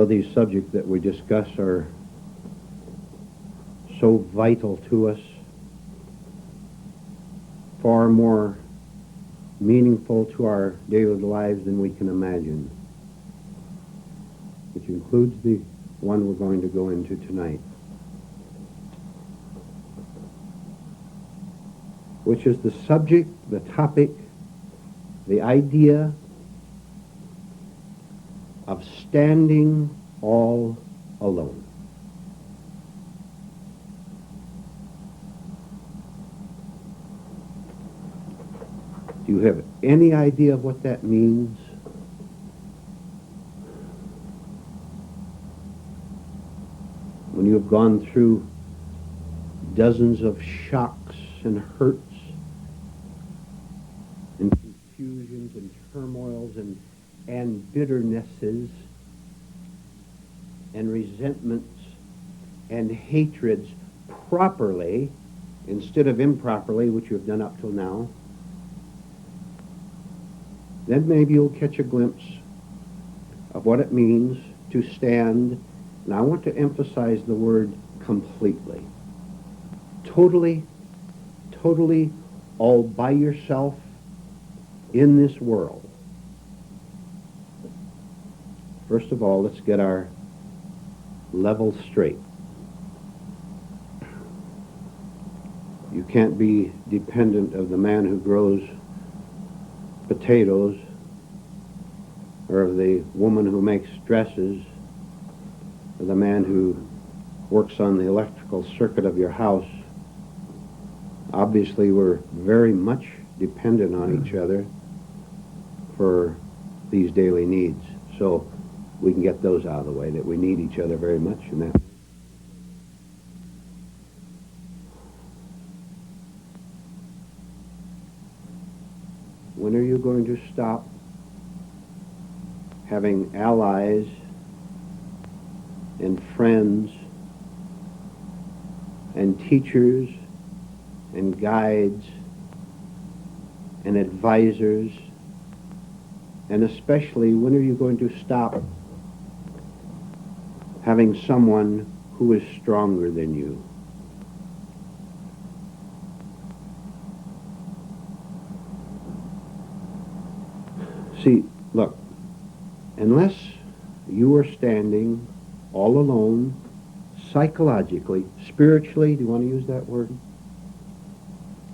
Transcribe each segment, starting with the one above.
these subjects that we discuss are so vital to us, far more meaningful to our daily lives than we can imagine, which includes the one we're going to go into tonight, which is the subject, the topic, the idea of standing all alone. Do you have any idea of what that means? When you have gone through dozens of shocks and hurts and confusions and turmoils and bitternesses and resentments and hatreds properly instead of improperly, which you have done up till now, then maybe you'll catch a glimpse of what it means to stand, and I want to emphasize the word completely. Totally all by yourself in this world. First of all, let's get our level straight. You can't be dependent of the man who grows potatoes, or of the woman who makes dresses, or the man who works on the electrical circuit of your house. Obviously, we're very much dependent on each other for these daily needs. So we can get those out of the way, that we need each other very much in that. When are you going to stop having allies and friends and teachers and guides and advisors, and especially when are you going to stop having someone who is stronger than you? See, look, unless you are standing all alone, psychologically, spiritually, do you want to use that word?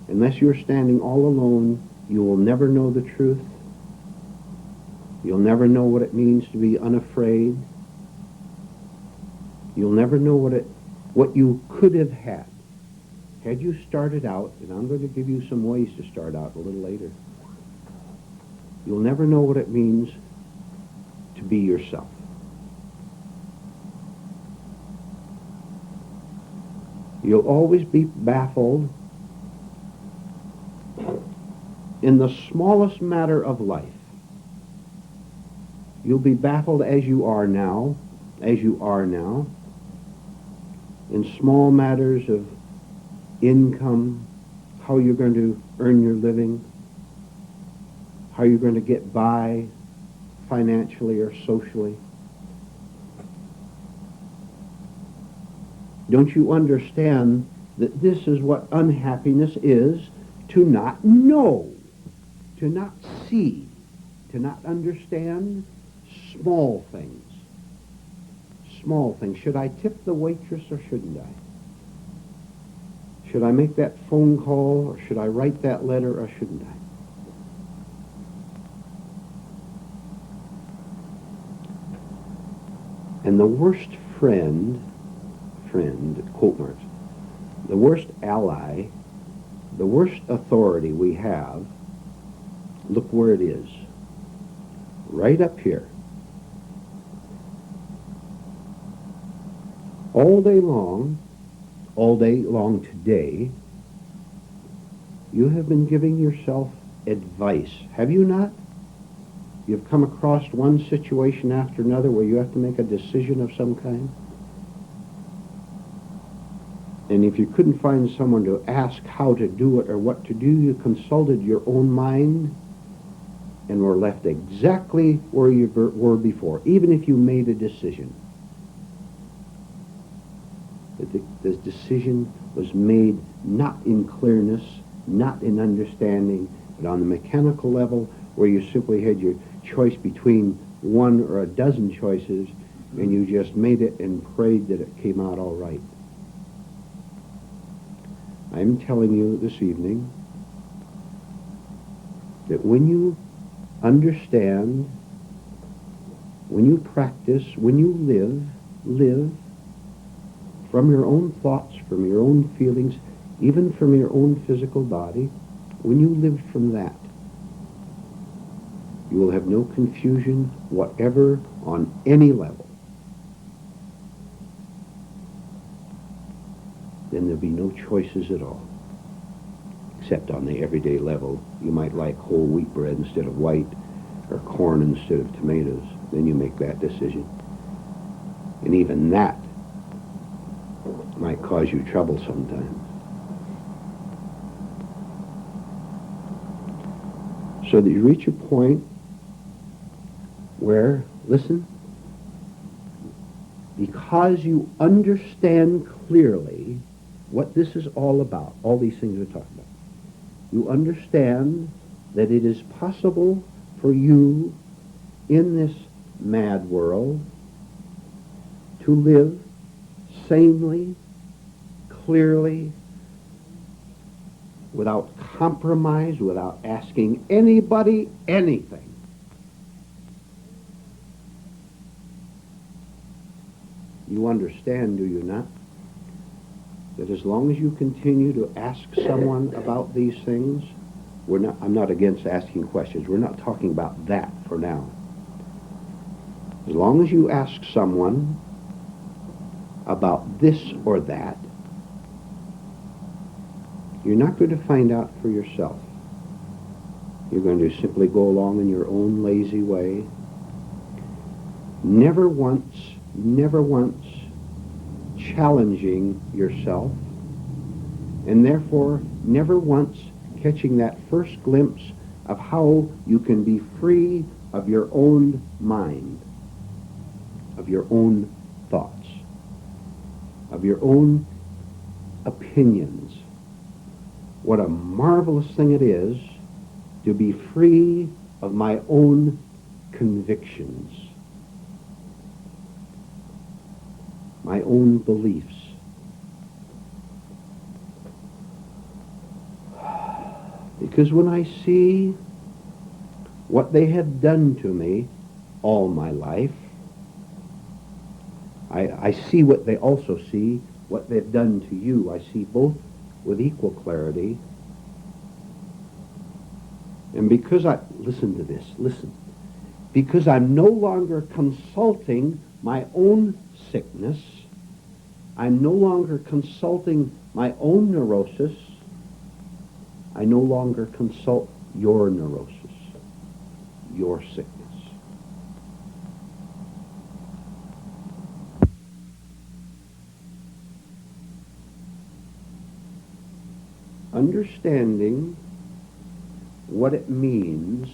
Unless you're standing all alone, you will never know the truth. You'll never know what it means to be unafraid. You'll never know what you could have had you started out, and I'm going to give you some ways to start out a little later. You'll never know what it means to be yourself. You'll always be baffled in the smallest matter of life. You'll be baffled as you are now, in small matters of income, how you're going to earn your living, how you're going to get by financially or socially. Don't you understand that this is what unhappiness is? To not know, to not see, to not understand small things. Small things. Should I tip the waitress or shouldn't I? Should I make that phone call or should I write that letter or shouldn't I? And the worst friend, quote marks, the worst ally, the worst authority we have, look where it is. Right up here. All day long today, you have been giving yourself advice, have you not? You've come across one situation after another where you have to make a decision of some kind. And if you couldn't find someone to ask how to do it or what to do, you consulted your own mind and were left exactly where you were before, even if you made a decision. The decision was made not in clearness, not in understanding, but on the mechanical level, where you simply had your choice between one or a dozen choices, and you just made it and prayed that it came out all right. I'm telling you this evening that when you understand, when you practice, when you live from your own thoughts, from your own feelings, even from your own physical body, when you live from that, you will have no confusion whatever on any level. Then there'll be no choices at all. Except on the everyday level. You might like whole wheat bread instead of white, or corn instead of tomatoes. Then you make that decision. And even that might cause you trouble sometimes. So that you reach a point where, listen, because you understand clearly what this is all about, all these things we're talking about, you understand that it is possible for you in this mad world to live sanely, clearly, without compromise, without asking anybody anything. You understand, do you not, that as long as you continue to ask someone about these things, I'm not against asking questions. We're not talking about that for now. As long as you ask someone about this or that, you're not going to find out for yourself. You're going to simply go along in your own lazy way, never once challenging yourself, and therefore never once catching that first glimpse of how you can be free of your own mind, of your own thoughts, of your own opinions. What a marvelous thing it is to be free of my own convictions, my own beliefs. Because when I see what they have done to me all my life, I see what they also see, what they've done to you. I see both with equal clarity. And because listen to this, because I'm no longer consulting my own sickness, I'm no longer consulting my own neurosis, I no longer consult your neurosis, your sickness. Understanding what it means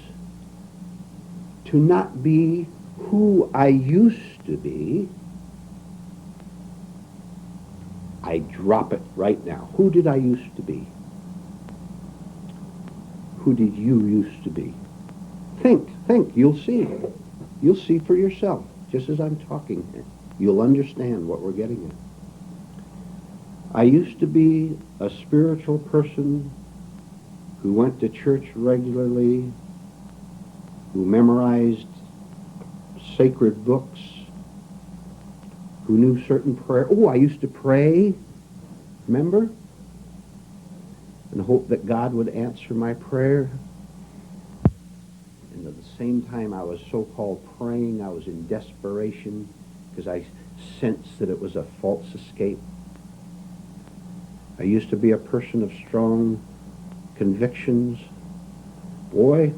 to not be who I used to be, I drop it right now. Who did I used to be? Who did you used to be? Think, you'll see. You'll see for yourself, just as I'm talking here. You'll understand what we're getting at. I used to be a spiritual person who went to church regularly, who memorized sacred books, who knew certain prayer. Oh, I used to pray, remember? And hope that God would answer my prayer. And at the same time I was so-called praying, I was in desperation because I sensed that it was a false escape. I used to be a person of strong convictions. Boy,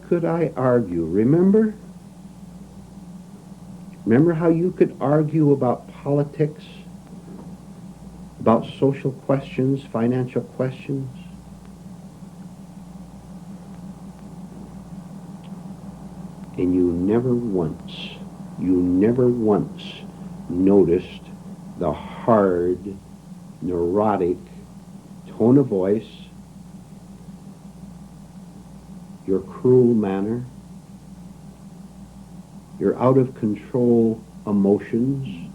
could I argue. Remember? Remember how you could argue about politics, about social questions, financial questions? And you never once noticed the hard, neurotic tone of voice, your cruel manner, your out-of-control emotions,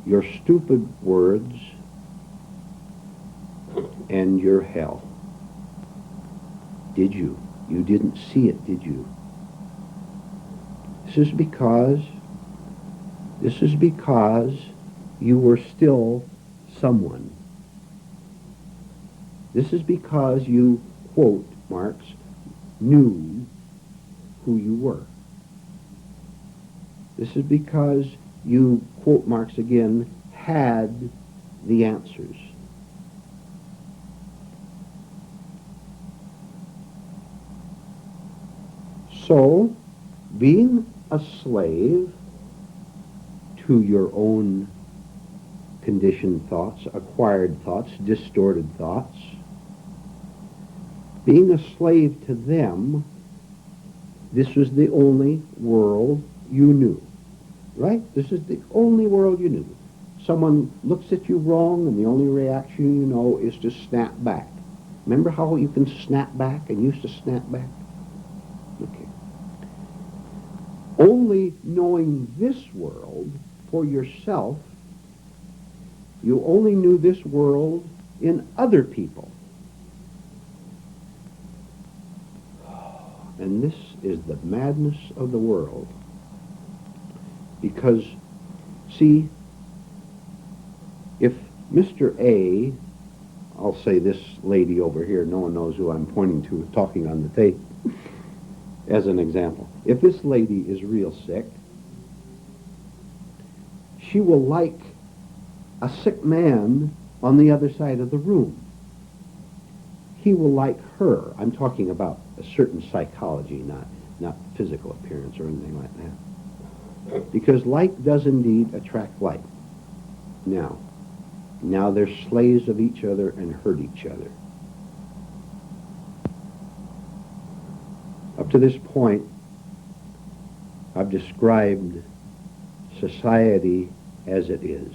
your stupid words, and your hell. Did you? You didn't see it, did you? This is because you were still someone. This is because you, quote Marx, knew who you were. This is because you, quote Marx again, had the answers. So, being a slave to your own conditioned thoughts, acquired thoughts, distorted thoughts, being a slave to them, this was the only world you knew, right? This is the only world you knew. Someone looks at you wrong and the only reaction you know is to snap back. Remember how you can snap back and used to snap back? Okay. Only knowing this world for yourself, you only knew this world in other people. And this is the madness of the world. Because, see, if Mr. A, I'll say this lady over here, no one knows who I'm pointing to, talking on the tape, as an example. If this lady is real sick, she will like a sick man on the other side of the room. He will like her. I'm talking about a certain psychology, not physical appearance or anything like that. Because like does indeed attract like. Now they're slaves of each other and hurt each other. Up to this point, I've described society as it is.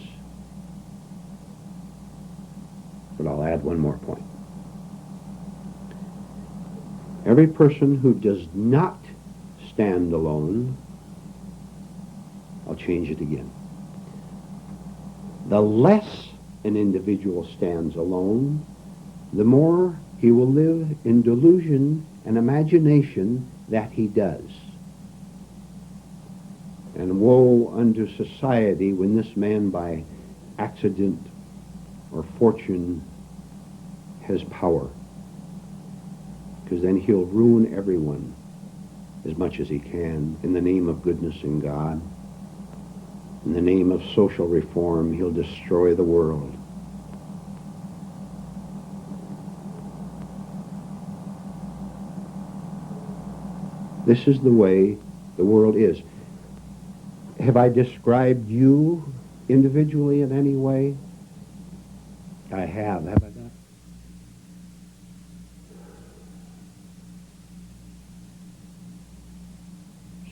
But I'll add one more point. Every person who does not stand alone, I'll change it again. The less an individual stands alone, the more he will live in delusion and imagination that he does. And woe unto society when this man by accident or fortune has power. Because then he'll ruin everyone as much as he can in the name of goodness and God. In the name of social reform, he'll destroy the world. This is the way the world is. Have I described you individually in any way? I have I not?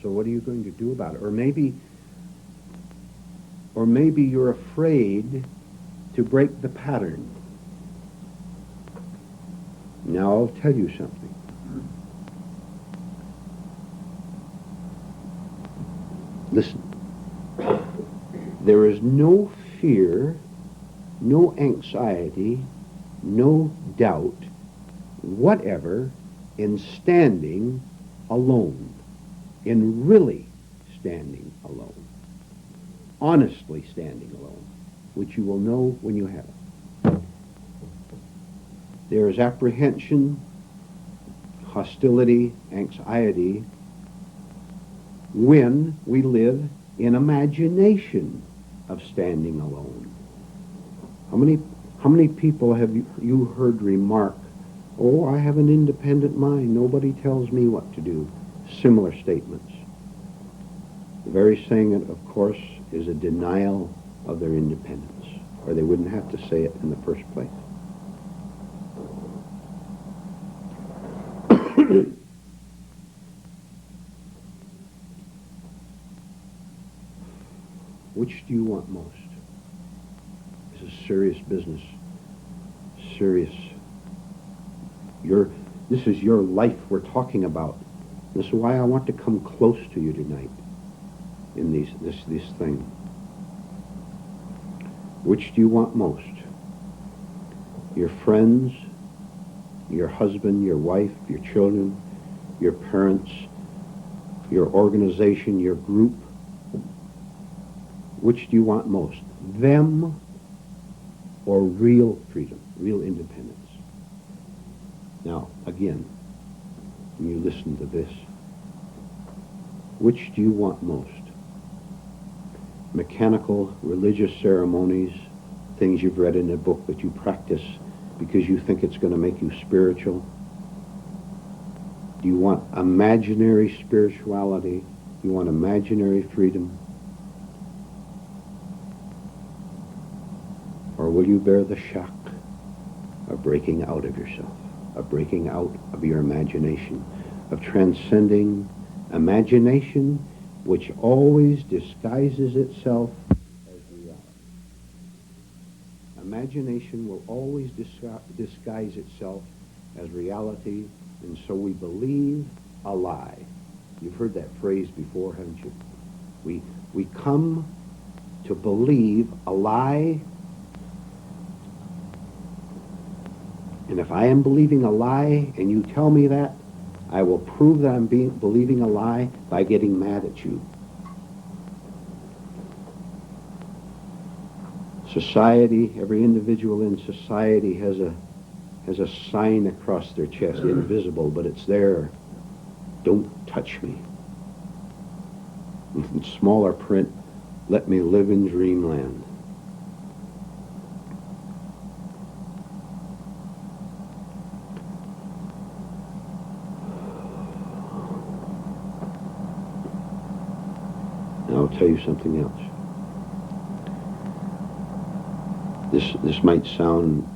So what are you going to do about it? Or maybe you're afraid to break the pattern. Now I'll tell you something. Listen. There is no fear, no anxiety, no doubt whatever in standing alone, in really standing alone, honestly standing alone, which you will know when you have it. There is apprehension, hostility, anxiety when we live in imagination of standing alone. How many people have you heard remark, "Oh, I have an independent mind. Nobody tells me what to do." Similar statements. The very saying it, of course, is a denial of their independence, or they wouldn't have to say it in the first place. Which do you want most? This is serious business. Serious. This is your life we're talking about. This is why I want to come close to you tonight in this thing. Which do you want most? Your friends, your husband, your wife, your children, your parents, your organization, your group? Which do you want most? Them or real freedom, real independence? Now, again, when you listen to this, which do you want most? Mechanical religious ceremonies, things you've read in a book that you practice because you think it's going to make you spiritual? Do you want imaginary spirituality? Do you want imaginary freedom? Or will you bear the shock of breaking out of yourself, of breaking out of your imagination, of transcending imagination, which always disguises itself as reality? Imagination will always disguise itself as reality, and so we believe a lie. You've heard that phrase before, haven't you? We come to believe a lie, and if I am believing a lie and you tell me that, I will prove that I'm believing a lie by getting mad at you. Society, every individual in society has a sign across their chest, invisible, but it's there. Don't touch me. In smaller print, let me live in dreamland. Now I'll tell you something else. This might sound,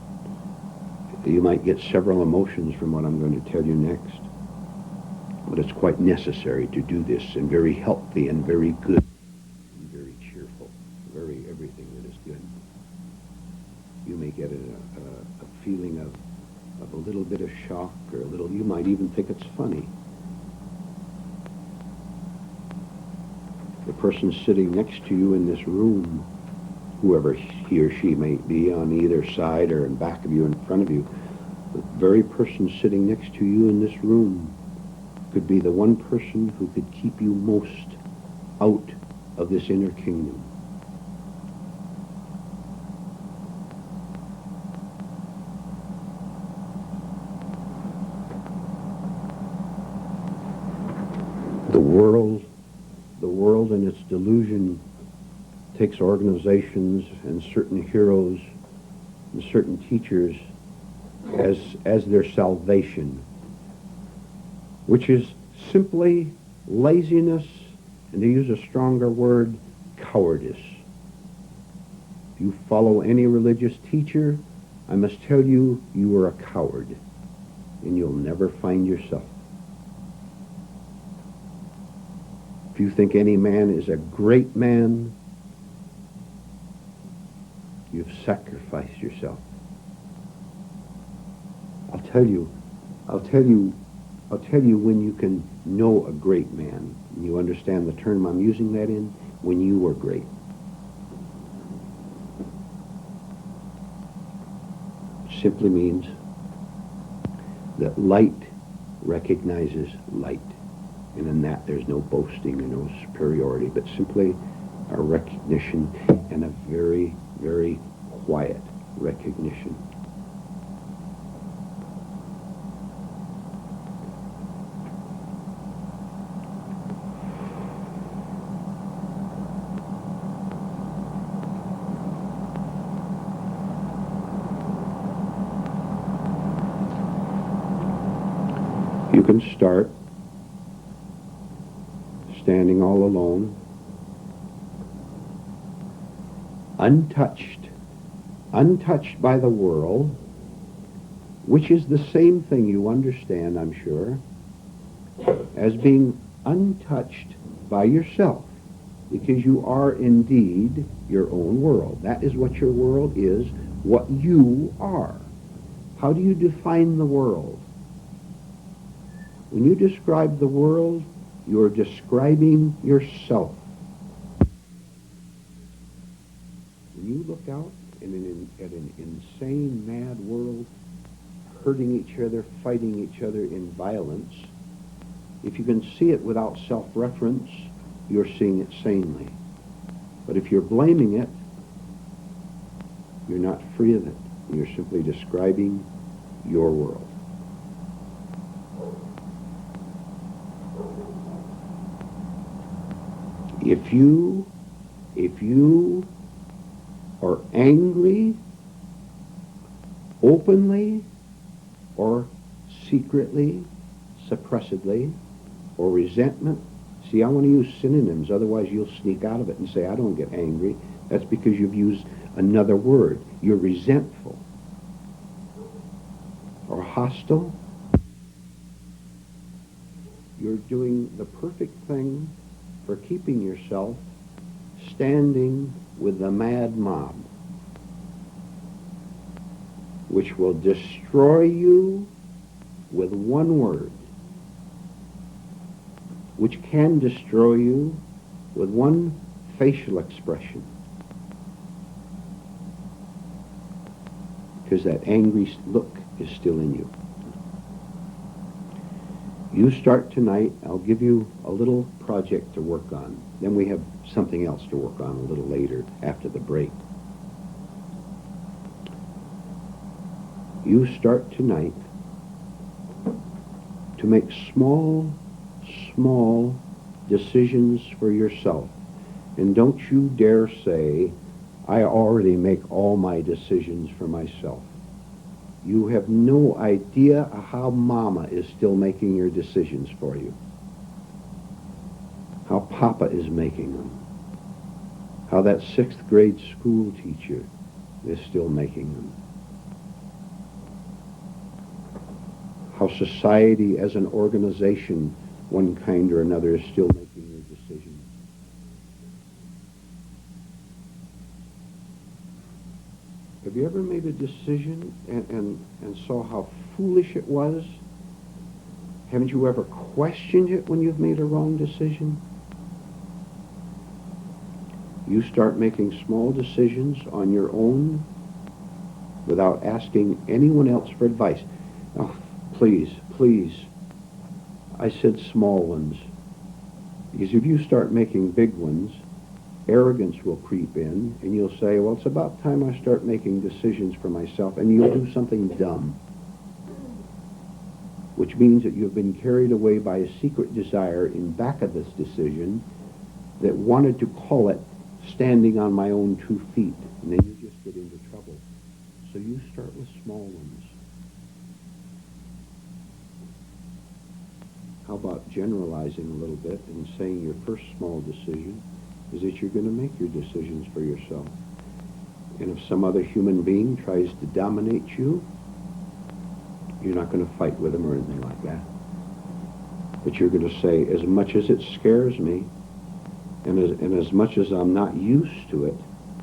you might get several emotions from what I'm going to tell you next, but it's quite necessary to do this, and very healthy and very good and very cheerful, very everything that is good. You may get a feeling of a little bit of shock, or a little, you might even think it's funny. The person sitting next to you in this room, whoever he or she may be on either side or in back of you, in front of you, the very person sitting next to you in this room could be the one person who could keep you most out of this inner kingdom. The world and its delusion takes organizations and certain heroes and certain teachers as their salvation, which is simply laziness, and to use a stronger word, cowardice. If you follow any religious teacher, I must tell you, you are a coward, and you'll never find yourself. If you think any man is a great man, you've sacrificed yourself. I'll tell you when you can know a great man. You understand the term I'm using that in? When you were great. It simply means that light recognizes light. And in that there's no boasting and no superiority, but simply a recognition, and a very, very quiet recognition. You can start standing all alone, untouched by the world, which is the same thing, you understand, I'm sure, as being untouched by yourself. because you are indeed your own world. That is what your world is, what you are. How do you define the world? When you describe the world, you're describing yourself. When you look out at an insane, mad world, hurting each other, fighting each other in violence, if you can see it without self-reference, you're seeing it sanely. But if you're blaming it, you're not free of it. You're simply describing your world. If you are angry, openly or secretly, suppressedly, or resentment, see, I want to use synonyms, otherwise you'll sneak out of it and say, I don't get angry. That's because you've used another word. You're resentful or hostile. You're doing the perfect thing for keeping yourself standing with the mad mob, which will destroy you with one word, which can destroy you with one facial expression, because that angry look is still in you. You start tonight. I'll give you a little project to work on. Then we have something else to work on a little later after the break. You start tonight to make small decisions for yourself. And don't you dare say, I already make all my decisions for myself. You have no idea how Mama is still making your decisions for you. How Papa is making them. How that 6th grade school teacher is still making them. How society as an organization, one kind or another, is still making your decisions. Have you ever made a decision and saw how foolish it was? Haven't you ever questioned it when you've made a wrong decision? You start making small decisions on your own without asking anyone else for advice. Oh, please, I said small ones. Because if you start making big ones, arrogance will creep in, and you'll say, well, it's about time I start making decisions for myself, and you'll do something dumb, which means that you've been carried away by a secret desire in back of this decision that wanted to call it standing on my own 2 feet, and then you just get into trouble. So you start with small ones. How about generalizing a little bit and saying your first small decision is that you're going to make your decisions for yourself. And if some other human being tries to dominate you, you're not going to fight with them or anything like that. But you're going to say, as much as it scares me, and as much as I'm not used to it,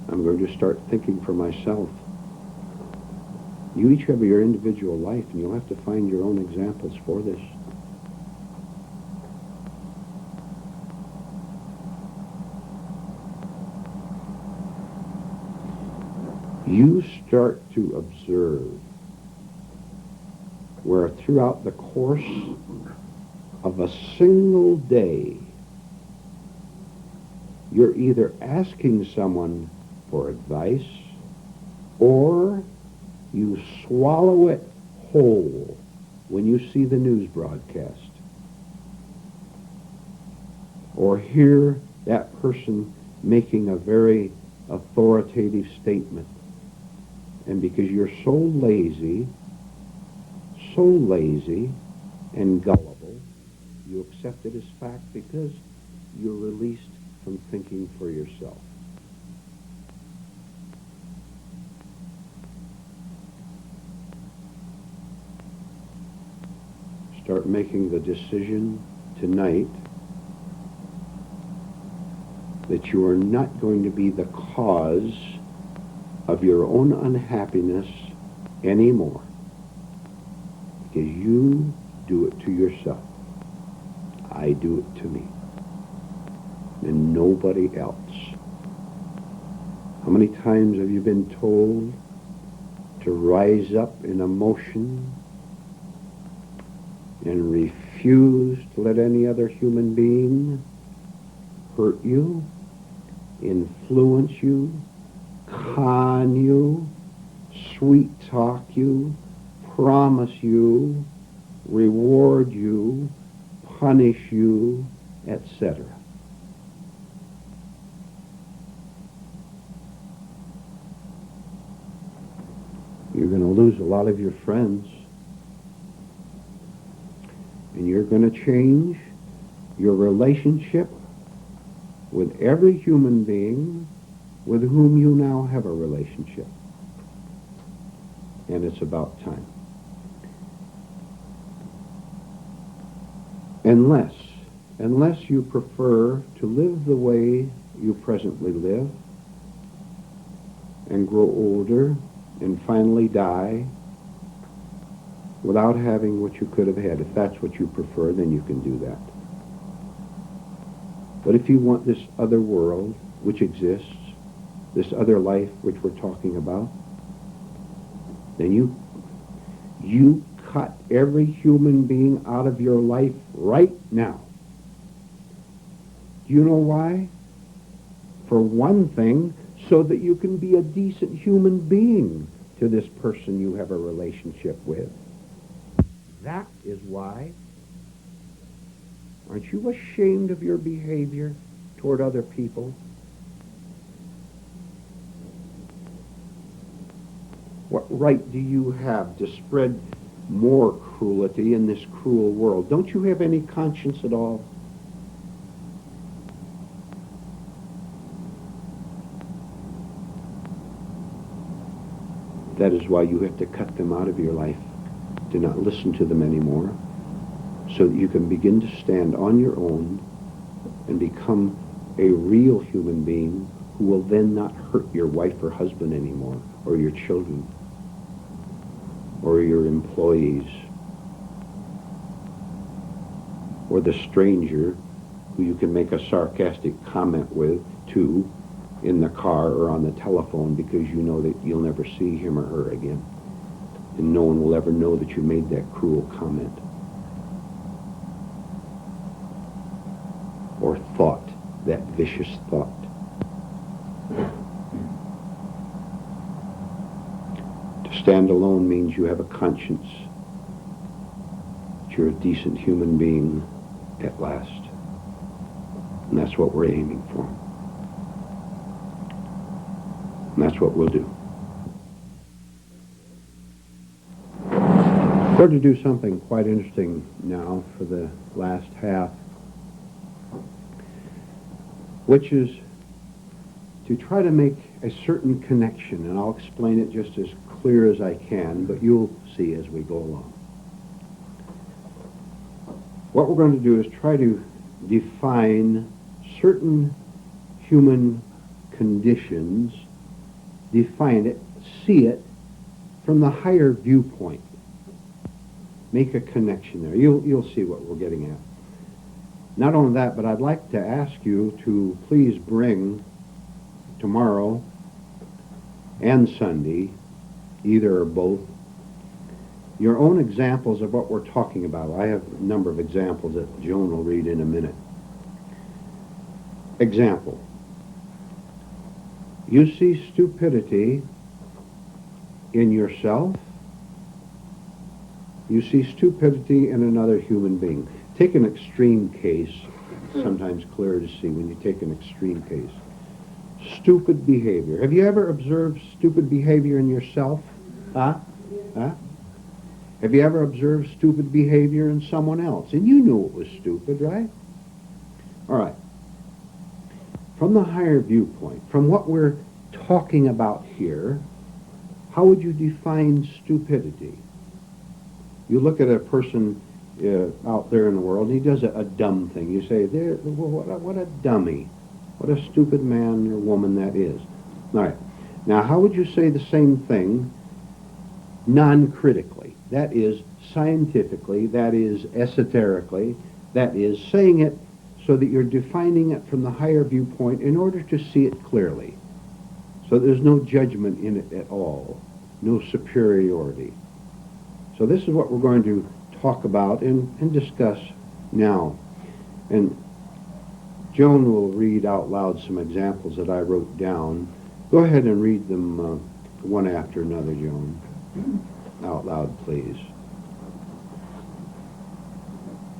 I'm going to start thinking for myself. You each have your individual life, and you'll have to find your own examples for this. You start to observe where throughout the course of a single day, you're either asking someone for advice or you swallow it whole when you see the news broadcast or hear that person making a very authoritative statement. And because you're so lazy and gullible, you accept it as fact because you're released from thinking for yourself. Start making the decision tonight that you are not going to be the cause of your own unhappiness anymore, because you do it to yourself. I do it to me, and nobody else. How many times have you been told to rise up in emotion and refuse to let any other human being hurt you, influence you, con you, sweet talk you, promise you, reward you, punish you, etc.? You're going to lose a lot of your friends, and you're going to change your relationship with every human being with whom you now have a relationship. And it's about time. Unless you prefer to live the way you presently live and grow older and finally die without having what you could have had. If that's what you prefer, then you can do that. But if you want this other world which exists, this other life which we're talking about, then you cut every human being out of your life right now. Do you know why? For one thing, so that you can be a decent human being to this person you have a relationship with. That is why. Aren't you ashamed of your behavior toward other people? What right do you have to spread more cruelty in this cruel world? Don't you have any conscience at all? That is why you have to cut them out of your life. Do not listen to them anymore, so that you can begin to stand on your own and become a real human being who will then not hurt your wife or husband anymore, or your children, or your employees, or the stranger who you can make a sarcastic comment with, to, in the car or on the telephone, because you know that you'll never see him or her again. And no one will ever know that you made that cruel comment. Or thought, that vicious thought. To stand alone means you have a conscience. That you're a decent human being at last. And that's what we're aiming for. And that's what we'll do. We're going to do something quite interesting now for the last half, which is to try to make a certain connection, and I'll explain it just as clear as I can, but you'll see as we go along. What we're going to do is try to define certain human conditions, define it, see it from the higher viewpoint. Make a connection there. You'll see what we're getting at. Not only that, but I'd like to ask you to please bring tomorrow and Sunday, either or both, your own examples of what we're talking about. I have a number of examples that Joan will read in a minute. Example. You see stupidity in yourself. You see stupidity in another human being. Take an extreme case. Sometimes clearer to see when you take an extreme case. Stupid behavior. Have you ever observed stupid behavior in yourself? Huh? Have you ever observed stupid behavior in someone else? And you knew it was stupid, right? All right. From the higher viewpoint, from what we're talking about here, how would you define stupidity? You look at a person out there in the world, and he does a dumb thing. You say, what a dummy. What a stupid man or woman that is. All right. Now, how would you say the same thing non-critically? That is scientifically, that is esoterically, that is saying it so that you're defining it from the higher viewpoint in order to see it clearly. So there's no judgment in it at all, no superiority. So this is what we're going to talk about and discuss now. And Joan will read out loud some examples that I wrote down. Go ahead and read them one after another, Joan. Out loud, please.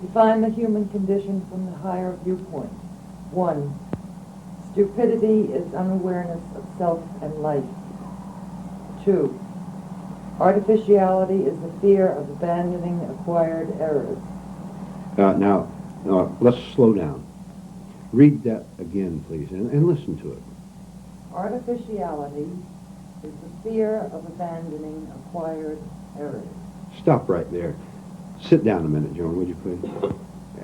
Define the human condition from the higher viewpoint. 1. Stupidity is unawareness of self and life. 2. Artificiality is the fear of abandoning acquired errors. Now, let's slow down. Read that again, please, and listen to it. Artificiality is the fear of abandoning acquired errors. Stop right there. Sit down a minute, Joan, would you please?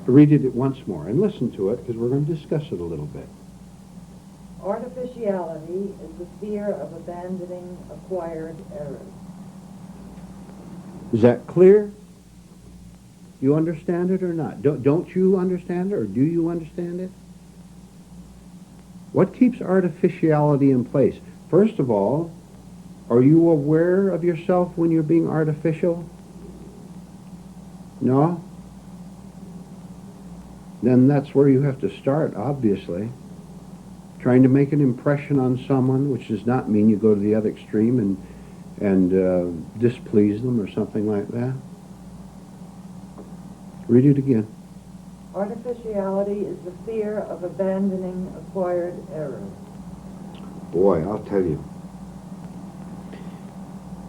Read it once more and listen to it because we're going to discuss it a little bit. Artificiality is the fear of abandoning acquired errors. Is that clear? You understand it or not? Don't you understand it, or do you understand it? What keeps artificiality in place? First of all, are you aware of yourself when you're being artificial? No? Then that's where you have to start, obviously. Trying to make an impression on someone, which does not mean you go to the other extreme and displease them or something like that. Read it again. Artificiality is the fear of abandoning acquired errors. Boy, I'll tell you.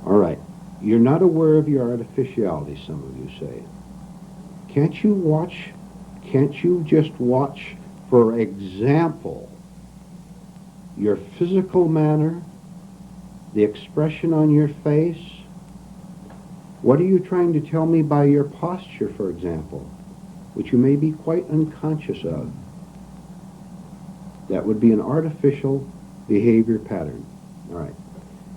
All right. You're not aware of your artificiality, some of you say. Can't you just watch, for example, your physical manner, the expression on your face? What are you trying to tell me by your posture, for example, which you may be quite unconscious of? That would be an artificial behavior pattern. All right.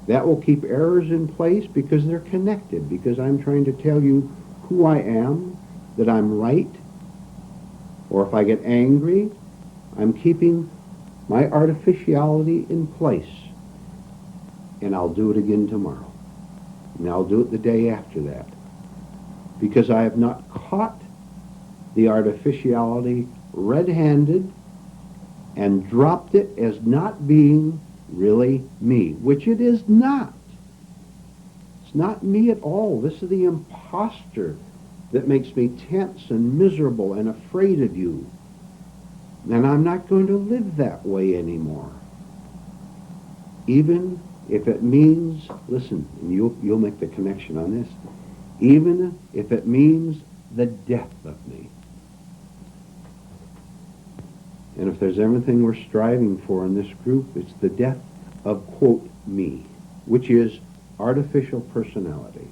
That will keep errors in place because they're connected, because I'm trying to tell you who I am, that I'm right, or if I get angry, I'm keeping my artificiality in place. And I'll do it again tomorrow. And I'll do it the day after that. Because I have not caught the artificiality red-handed and dropped it as not being really me, which it is not. It's not me at all. This is the imposter that makes me tense and miserable and afraid of you. And I'm not going to live that way anymore. Even if it means, listen, and you'll make the connection on this, even if it means the death of me. And if there's anything we're striving for in this group, it's the death of, quote, me, which is artificial personality.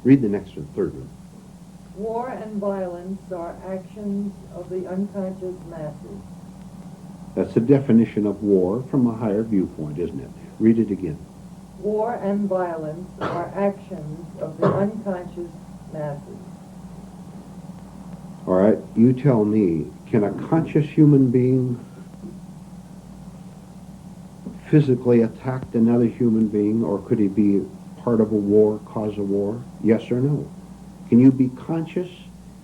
Read the next one, third one. War and violence are actions of the unconscious masses. That's the definition of war from a higher viewpoint, isn't it? Read it again. War and violence are actions of the unconscious masses. All right, you tell me, can a conscious human being physically attack another human being, or could he be part of a war, cause a war? Yes or no? Can you be conscious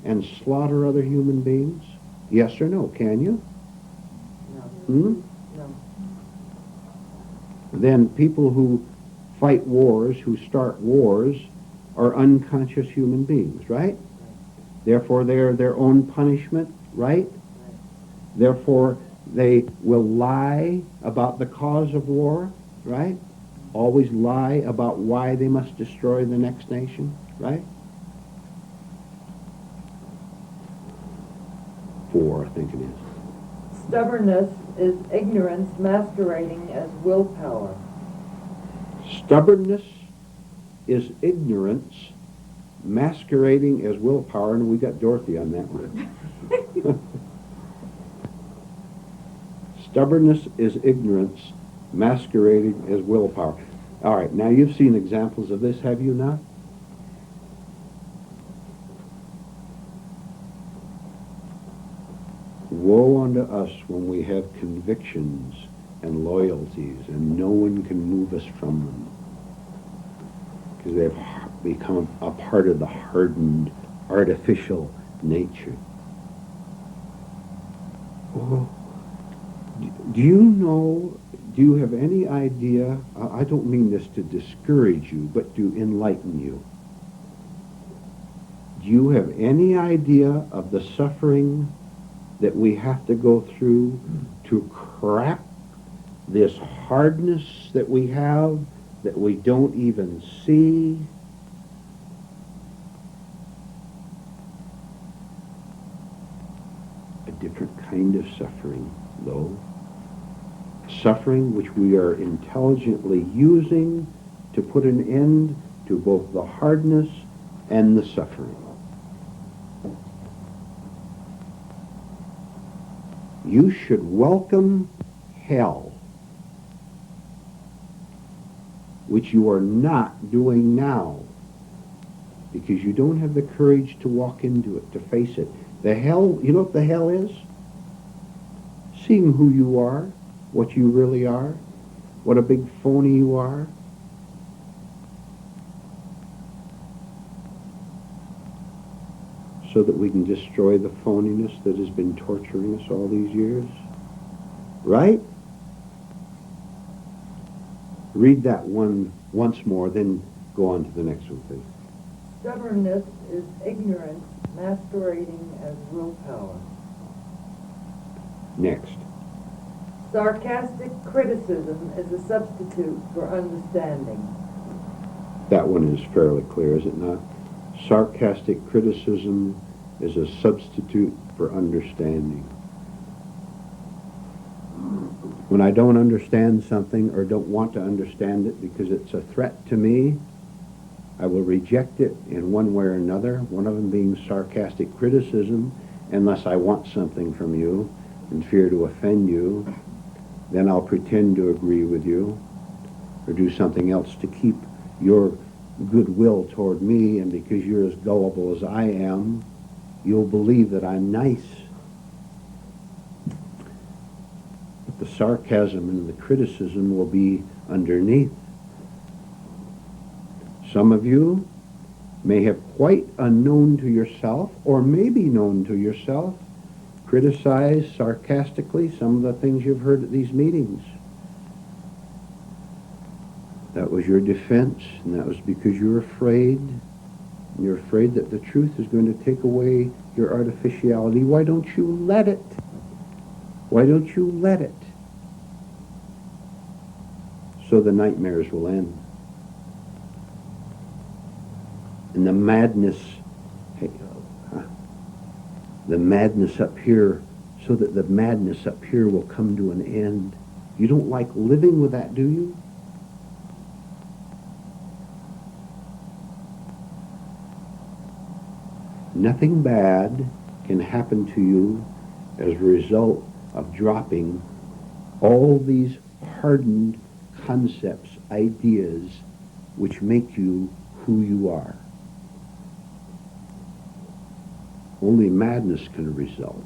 and slaughter other human beings? Yes or no? Can you? No. No. Then people who fight wars, who start wars, are unconscious human beings, right? Therefore, they are their own punishment, right? Therefore, they will lie about the cause of war, right? Always lie about why they must destroy the next nation, right? 4, I think it is. Stubbornness is ignorance masquerading as willpower. Stubbornness is ignorance masquerading as willpower, and we got Dorothy on that one. Stubbornness is ignorance masquerading as willpower. All right, now you've seen examples of this, have you not? Woe unto us when we have convictions and loyalties and no one can move us from them, because they've become a part of the hardened, artificial nature. Oh, do you have any idea, I don't mean this to discourage you, but to enlighten you. Do you have any idea of the suffering that we have to go through to crack this hardness that we have, that we don't even see? A different kind of suffering, though. Suffering which we are intelligently using to put an end to both the hardness and the suffering. You should welcome hell, which you are not doing now, because you don't have the courage to walk into it, to face it. The hell, you know what the hell is? Seeing who you are, what you really are, what a big phony you are. So that we can destroy the phoniness that has been torturing us all these years. Right? Read that one once more, then go on to the next one, please. Stubbornness is ignorance masquerading as willpower. Next. Sarcastic criticism is a substitute for understanding. That one is fairly clear, is it not? Sarcastic criticism is a substitute for understanding. When I don't understand something or don't want to understand it because it's a threat to me, I will reject it in one way or another, one of them being sarcastic criticism, unless I want something from you and fear to offend you. Then I'll pretend to agree with you or do something else to keep your goodwill toward me, and because you're as gullible as I am, you'll believe that I'm nice. But the sarcasm and the criticism will be underneath. Some of you may have, quite unknown to yourself, or maybe known to yourself, criticized sarcastically some of the things you've heard at these meetings. That was your defense, and that was because you're afraid. You're afraid that the truth is going to take away your artificiality. Why don't you let it? Why don't you let it? So the nightmares will end. And the madness up here, so that the madness up here will come to an end. You don't like living with that, do you? Nothing bad can happen to you as a result of dropping all these hardened concepts, ideas, which make you who you are. Only madness can result.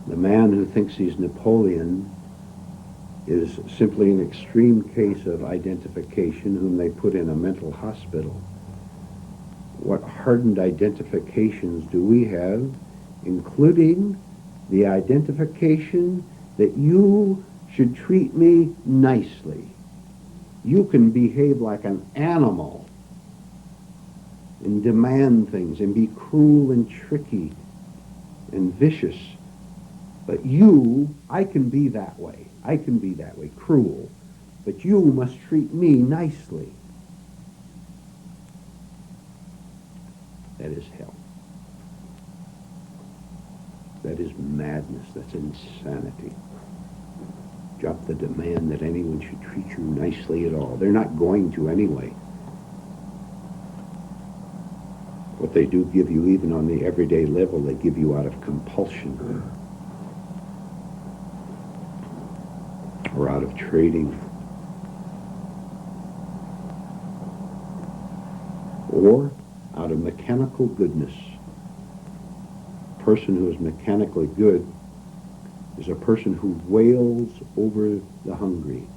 The man who thinks he's Napoleon is simply an extreme case of identification, whom they put in a mental hospital. What hardened identifications do we have, including the identification that you should treat me nicely. You can behave like an animal and demand things and be cruel and tricky and vicious. But I can be that way. I can be that way, cruel. But you must treat me nicely. That is hell. That is madness. That's insanity. Drop the demand that anyone should treat you nicely at all. They're not going to anyway. What they do give you, even on the everyday level, they give you out of compulsion. or out of trading, or out of mechanical goodness. A person who is mechanically good is a person who wails over the hungry,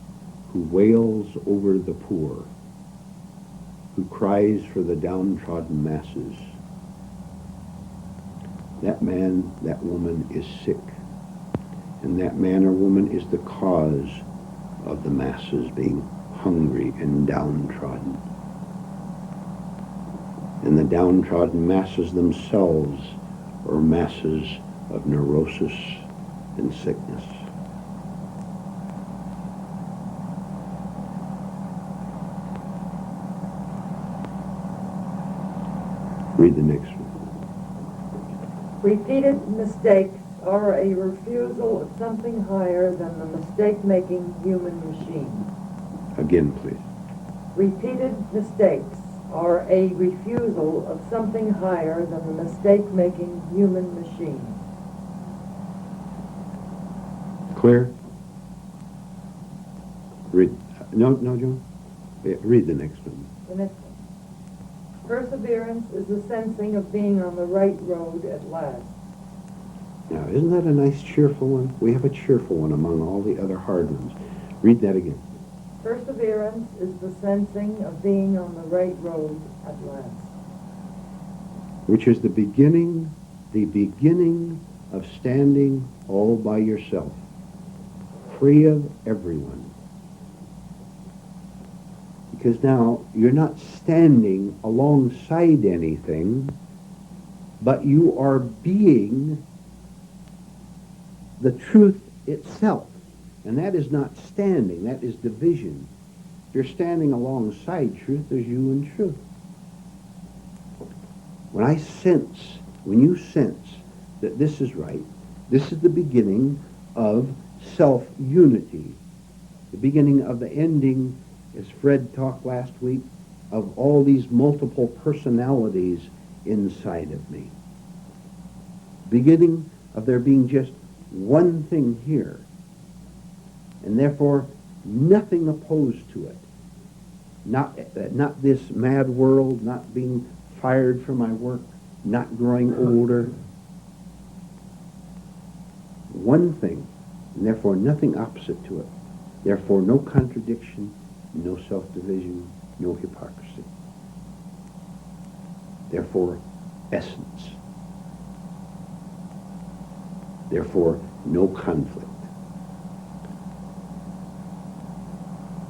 who wails over the poor, who cries for the downtrodden masses. That man, that woman is sick, and that man or woman is the cause of the masses being hungry and downtrodden. And the downtrodden masses themselves are masses of neurosis and sickness. Read the next one. Repeated mistakes are a refusal of something higher than the mistake-making human machine. Again, please. Repeated mistakes are a refusal of something higher than the mistake-making human machine. Clear? Read. No, Joan? Yeah, read the next one. The next one. Perseverance is the sensing of being on the right road at last. Now, isn't that a nice cheerful one? We have a cheerful one among all the other hard ones. Read that again. Perseverance is the sensing of being on the right road at last. Which is the beginning of standing all by yourself, free of everyone. Because now you're not standing alongside anything, but you are being the truth itself. And that is not standing, that is division. If you're standing alongside truth, there's you and truth. When you sense that this is right, this is the beginning of self-unity, the beginning of the ending, as Fred talked last week, of all these multiple personalities inside of me. Beginning of there being just one thing here, and therefore nothing opposed to it. Not this mad world, not being fired from my work, not growing older. One thing, and therefore nothing opposite to it. Therefore no contradiction, no self-division, no hypocrisy. Therefore essence. Therefore no conflict.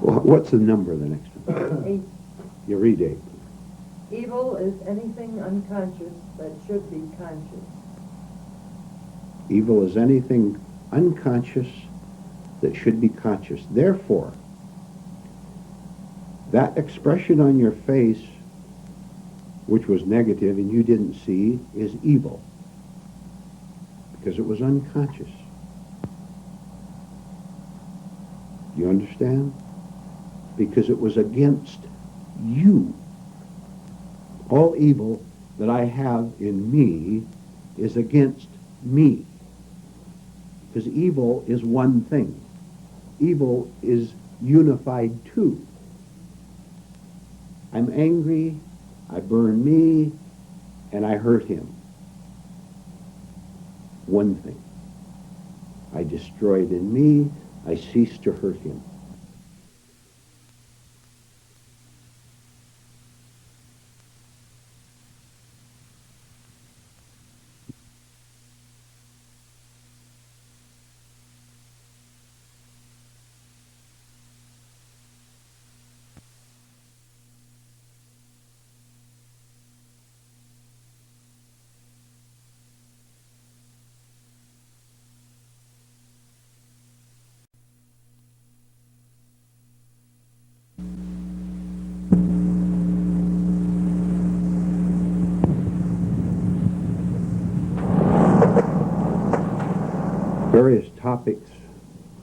Well, what's the number of the next one? 8. You read 8. Evil is anything unconscious that should be conscious. Evil is anything unconscious that should be conscious. Therefore, that expression on your face, which was negative and you didn't see, is evil. Because it was unconscious. Do you understand? Because it was against you. All evil that I have in me is against me. Because evil is one thing. Evil is unified two. I'm angry, I burn me, and I hurt him. One thing. I destroyed in me, I cease to hurt him. Various topics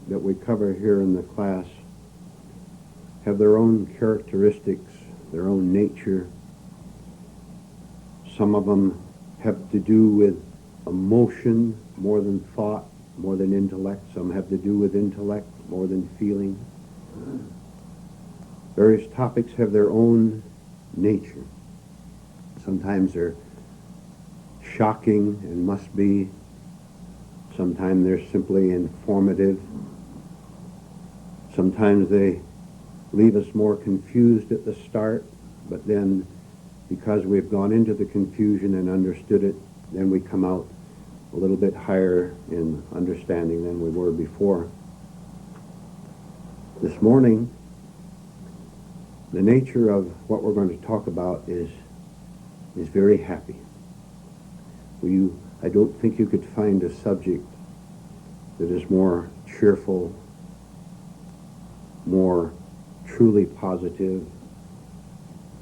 that we cover here in the class have their own characteristics, their own nature. Some of them have to do with emotion more than thought, more than intellect. Some have to do with intellect, more than feeling. Various topics have their own nature. Sometimes they're shocking and must be. Sometimes they're simply informative. Sometimes they leave us more confused at the start, but then because we've gone into the confusion and understood it, then we come out a little bit higher in understanding than we were before. This morning, the nature of what we're going to talk about is very happy. I don't think you could find a subject that is more cheerful, more truly positive,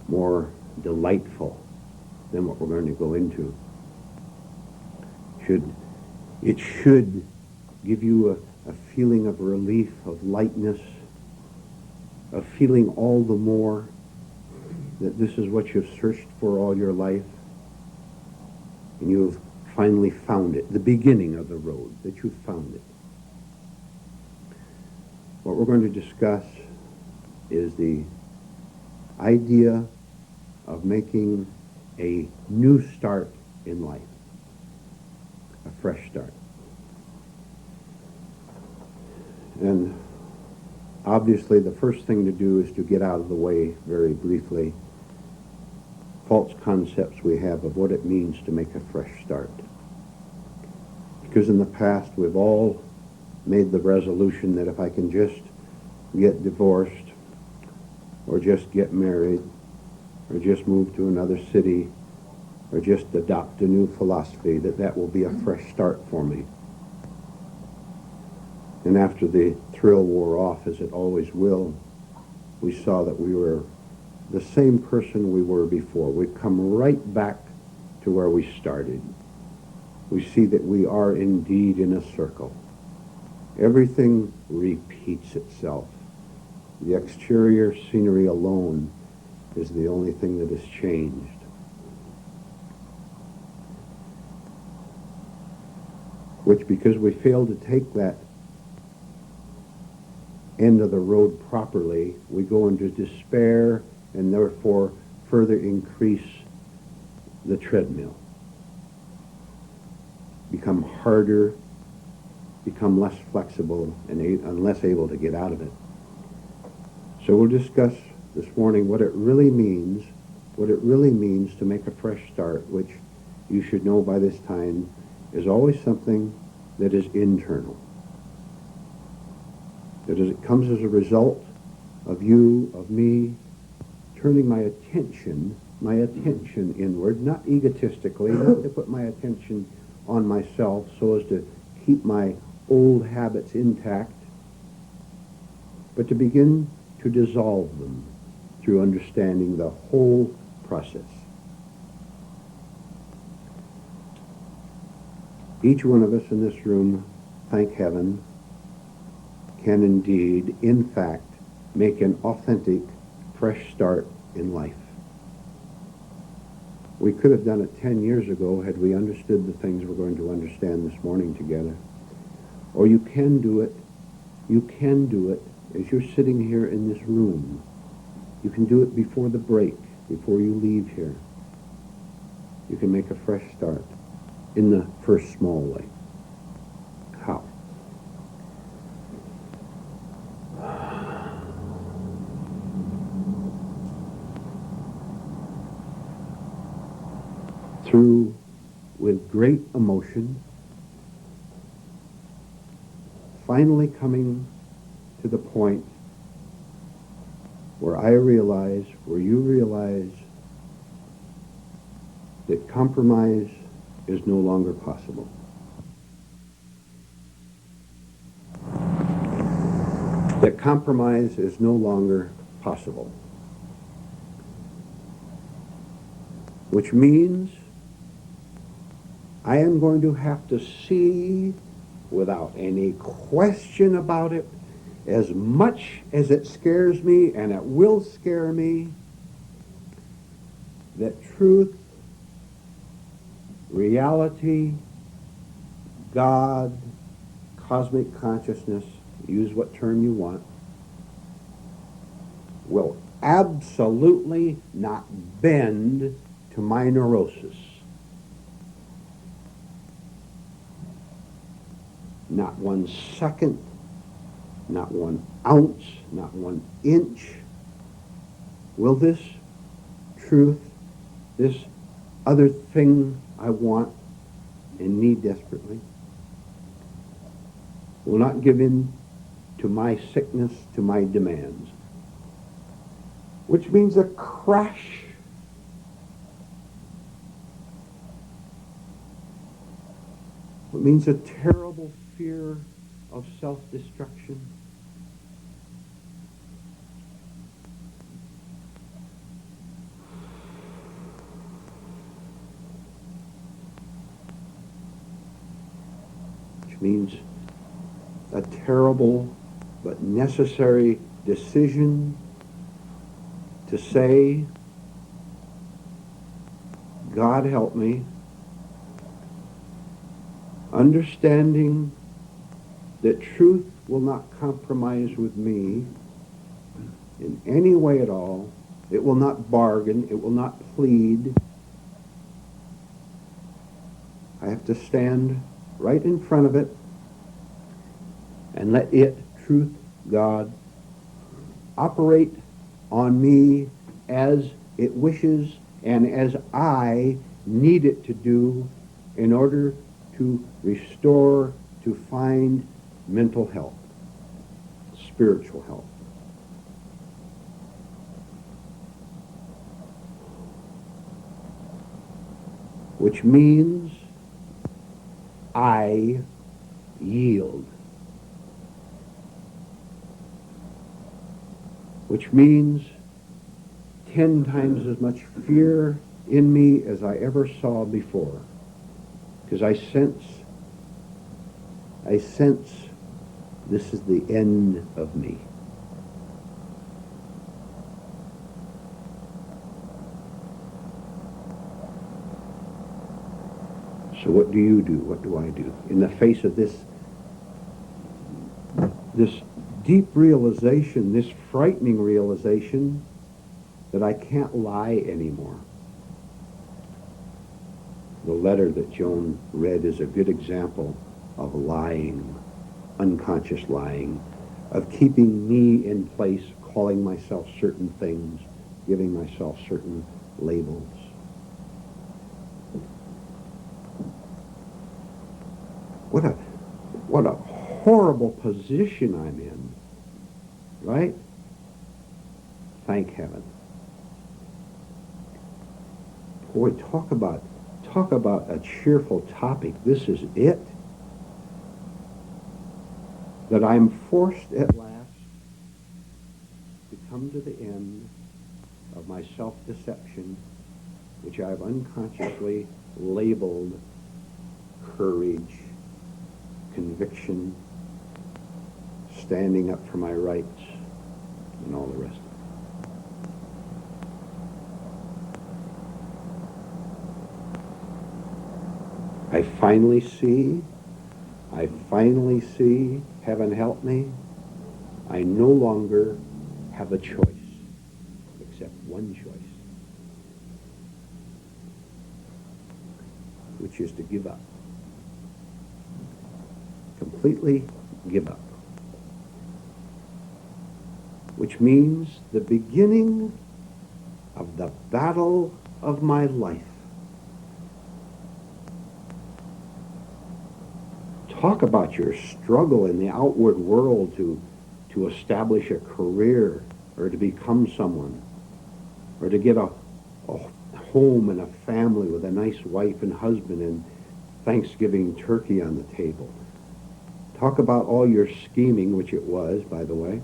more delightful than what we're going to go into. It should give you a feeling of relief, of lightness, of feeling all the more that this is what you've searched for all your life, and you've finally found it, the beginning of the road, that you've found it. What we're going to discuss is the idea of making a new start in life, a fresh start. And obviously the first thing to do is to get out of the way, very briefly, false concepts we have of what it means to make a fresh start. Because in the past we've all made the resolution that if I can just get divorced, or just get married, or just move to another city, or just adopt a new philosophy, that will be a fresh start for me. And after the thrill wore off, as it always will, we saw that we were the same person we were before. We've come right back to where we started. We see that we are indeed in a circle. Everything repeats itself. The exterior scenery alone is the only thing that has changed. Which, because we failed to take that end of the road properly, we go into despair and therefore further increase the treadmill. Become harder, become less flexible, and less able to get out of it. So we'll discuss this morning what it really means to make a fresh start, which you should know by this time is always something that is internal. That is, it comes as a result of you, of me, turning my attention inward, not egotistically, not to put my attention on myself so as to keep my old habits intact, but to begin to dissolve them through understanding the whole process. Each one of us in this room, thank heaven, can indeed, in fact, make an authentic, fresh start in life. We could have done it 10 years ago had we understood the things we're going to understand this morning together. Or you can do it as you're sitting here in this room. You can do it before the break, before you leave here. You can make a fresh start in the first small way. How? Through, with great emotion, finally coming to the point where you realize that compromise is no longer possible. That compromise is no longer possible. Which means I am going to have to see, without any question about it, as much as it scares me, and it will scare me, that truth, reality, God, cosmic consciousness, use what term you want, will absolutely not bend to my neurosis. Not 1 second, not 1 ounce, not 1 inch will this truth, this other thing I want and need desperately, will not give in to my sickness, to my demands. Which means a crash. It means a terrible fear of self-destruction. Which means a terrible but necessary decision to say, God help me, understanding that truth will not compromise with me in any way at all. It will not bargain. It will not plead. I have to stand right in front of it and let it, truth, God, operate on me as it wishes and as I need it to do in order to restore, to find mental health, spiritual health. Which means I yield. Which means 10 times as much fear in me as I ever saw before. Because I sense this is the end of me. So what do you do? What do I do? In the face of this deep realization, this frightening realization that I can't lie anymore. The letter that Joan read is a good example of lying, unconscious lying, of keeping me in place, calling myself certain things, giving myself certain labels. What a horrible position I'm in, right? Thank heaven. Boy, talk about a cheerful topic. This is it. That I'm forced at last to come to the end of my self-deception, which I've unconsciously labeled courage, conviction, standing up for my rights, and all the rest. I finally see, heaven help me, I no longer have a choice, except one choice, which is to give up. Completely give up. Which means the beginning of the battle of my life. Talk about your struggle in the outward world to establish a career or to become someone or to get a home and a family with a nice wife and husband and Thanksgiving turkey on the table. Talk about all your scheming, which it was, by the way,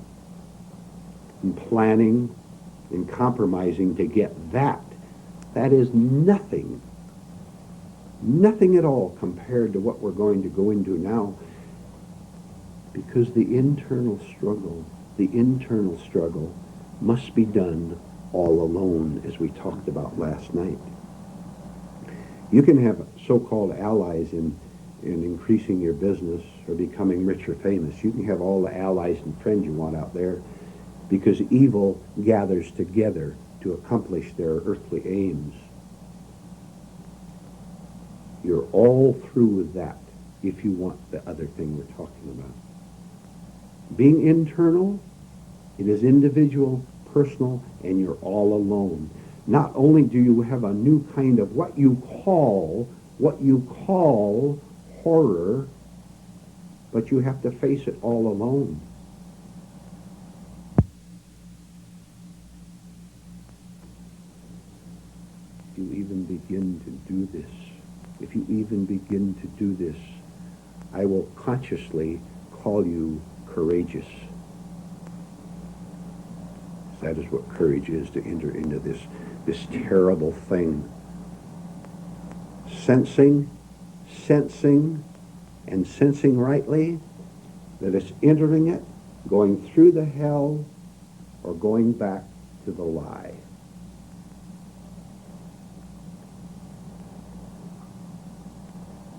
and planning and compromising to get that. That is nothing at all compared to what we're going to go into now, because the internal struggle must be done all alone, as we talked about last night. You can have so-called allies in increasing your business for becoming rich or famous. You can have all the allies and friends you want out there, because evil gathers together to accomplish their earthly aims. You're all through with that if you want the other thing we're talking about. Being internal, it is individual, personal, and you're all alone. Not only do you have a new kind of what you call horror, but you have to face it all alone. If you even begin to do this, I will consciously call you courageous. That is what courage is, to enter into this terrible thing. Sensing, and sensing rightly that it's entering it, going through the hell, or going back to the lie.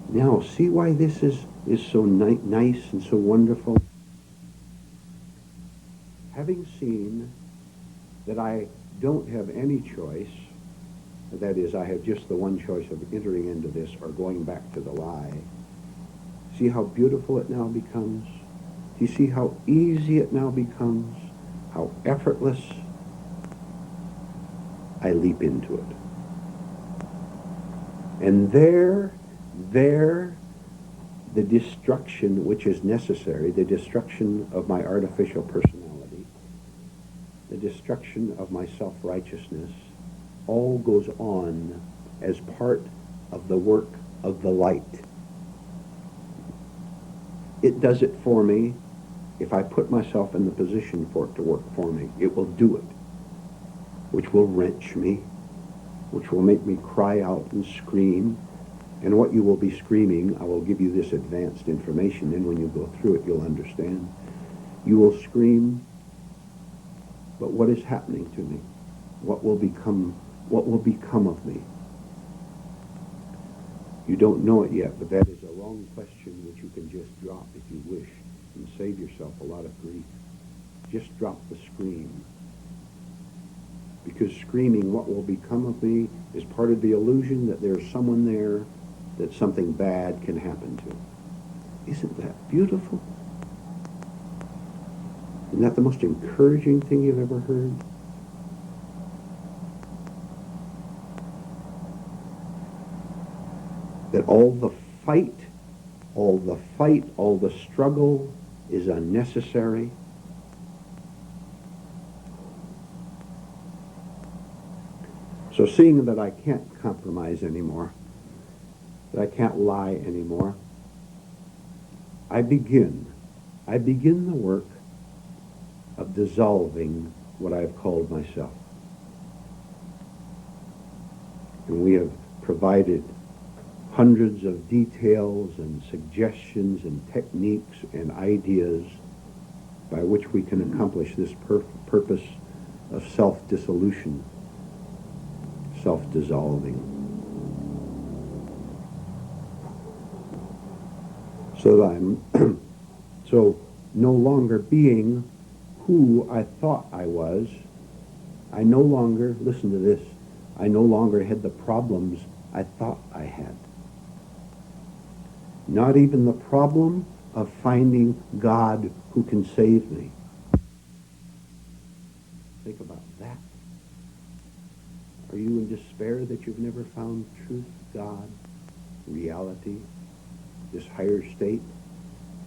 Now, see why this is so nice and so wonderful? Having seen that I don't have any choice, that is, I have just the one choice of entering into this or going back to the lie. See how beautiful it now becomes? Do you see how easy it now becomes? How effortless? I leap into it. And there, the destruction which is necessary, the destruction of my artificial personality, the destruction of my self-righteousness, all goes on as part of the work of the light. It does it for me. If I put myself in the position for it to work for me, it will do it, which will wrench me, which will make me cry out and scream. And what you will be screaming, I will give you this advanced information, and when you go through it, you'll understand. You will scream, but what is happening to me? What will become of me? You don't know it yet, but that is a wrong question which you can just drop if you wish and save yourself a lot of grief. Just drop the scream. Because screaming, what will become of me, is part of the illusion that there's someone there that something bad can happen to. Isn't that beautiful? Isn't that the most encouraging thing you've ever heard? That all the fight, all the struggle is unnecessary. So seeing that I can't compromise anymore, that I can't lie anymore, I begin the work of dissolving what I've called myself. And we have provided hundreds of details and suggestions and techniques and ideas by which we can accomplish this purpose of self-dissolution, self-dissolving. So that I'm so no longer being who I thought I was. I no longer, listen to this, I no longer had the problems I thought I had. Not even the problem of finding God who can save me. Think about that. Are you in despair that you've never found truth, God, reality, this higher state?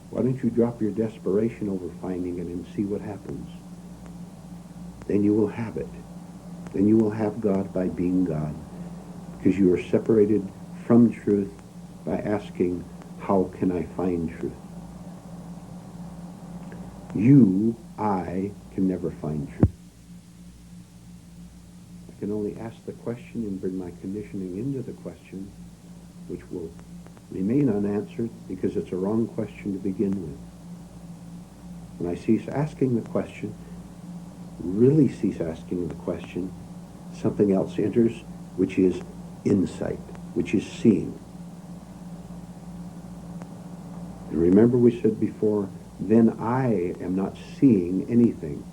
Why don't you drop your desperation over finding it and see what happens? Then you will have it. Then you will have God by being God, because you are separated from truth by asking, how can I find truth? I can never find truth. I can only ask the question and bring my conditioning into the question, which will remain unanswered because it's a wrong question to begin with. When I cease asking the question, really cease asking the question, something else enters, which is insight, which is seeing. And remember we said before, then I am not seeing anything.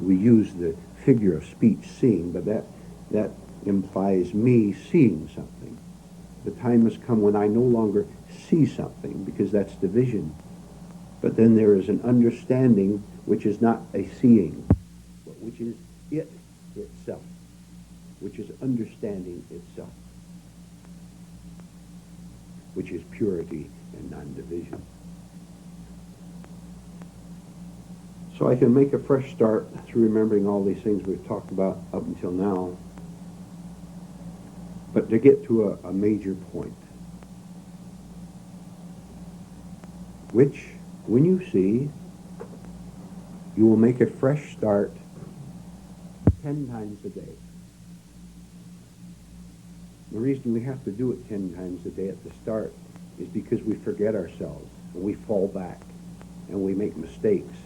We use the figure of speech, seeing, but that implies me seeing something. The time has come when I no longer see something, because that's division. But then there is an understanding which is not a seeing, but which is it itself, which is understanding itself, which is purity and non-division. So I can make a fresh start through remembering all these things we've talked about up until now, but to get to a major point, which, when you see, you will make a fresh start 10 times a day. The reason we have to do it 10 times a day at the start is because we forget ourselves, and we fall back, and we make mistakes.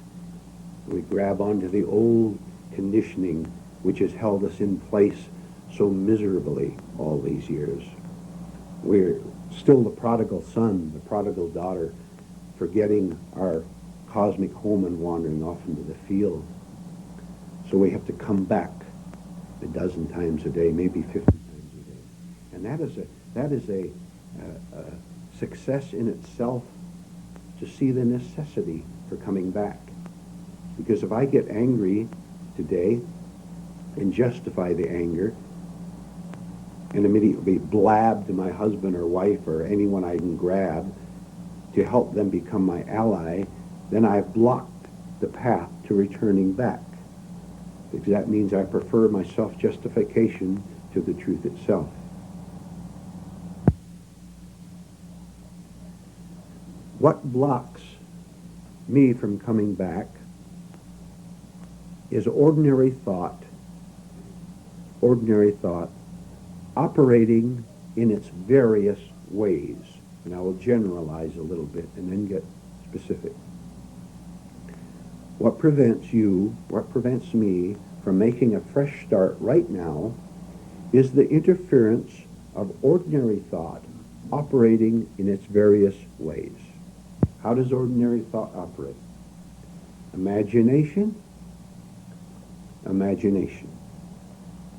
We grab onto the old conditioning which has held us in place so miserably all these years. We're still the prodigal son, the prodigal daughter, forgetting our cosmic home and wandering off into the field. So we have to come back a dozen times a day, maybe 50 times a day. And that is a success in itself, to see the necessity for coming back. Because if I get angry today and justify the anger and immediately blab to my husband or wife or anyone I can grab to help them become my ally, then I've blocked the path to returning back. Because that means I prefer my self-justification to the truth itself. What blocks me from coming back is ordinary thought operating in its various ways. And I will generalize a little bit and then get specific. What prevents me from making a fresh start right now is the interference of ordinary thought operating in its various ways. How does ordinary thought operate? Imagination.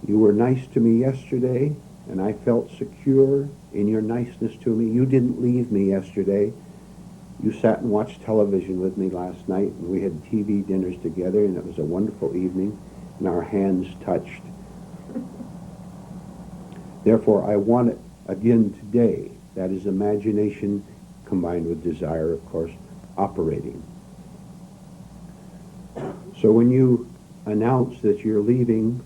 You were nice to me yesterday, and I felt secure in your niceness to me. You didn't leave me yesterday. You sat and watched television with me last night, and we had TV dinners together, and it was a wonderful evening, and our hands touched. Therefore, I want it again today. That is imagination combined with desire, of course, operating. So when you announce that you're leaving,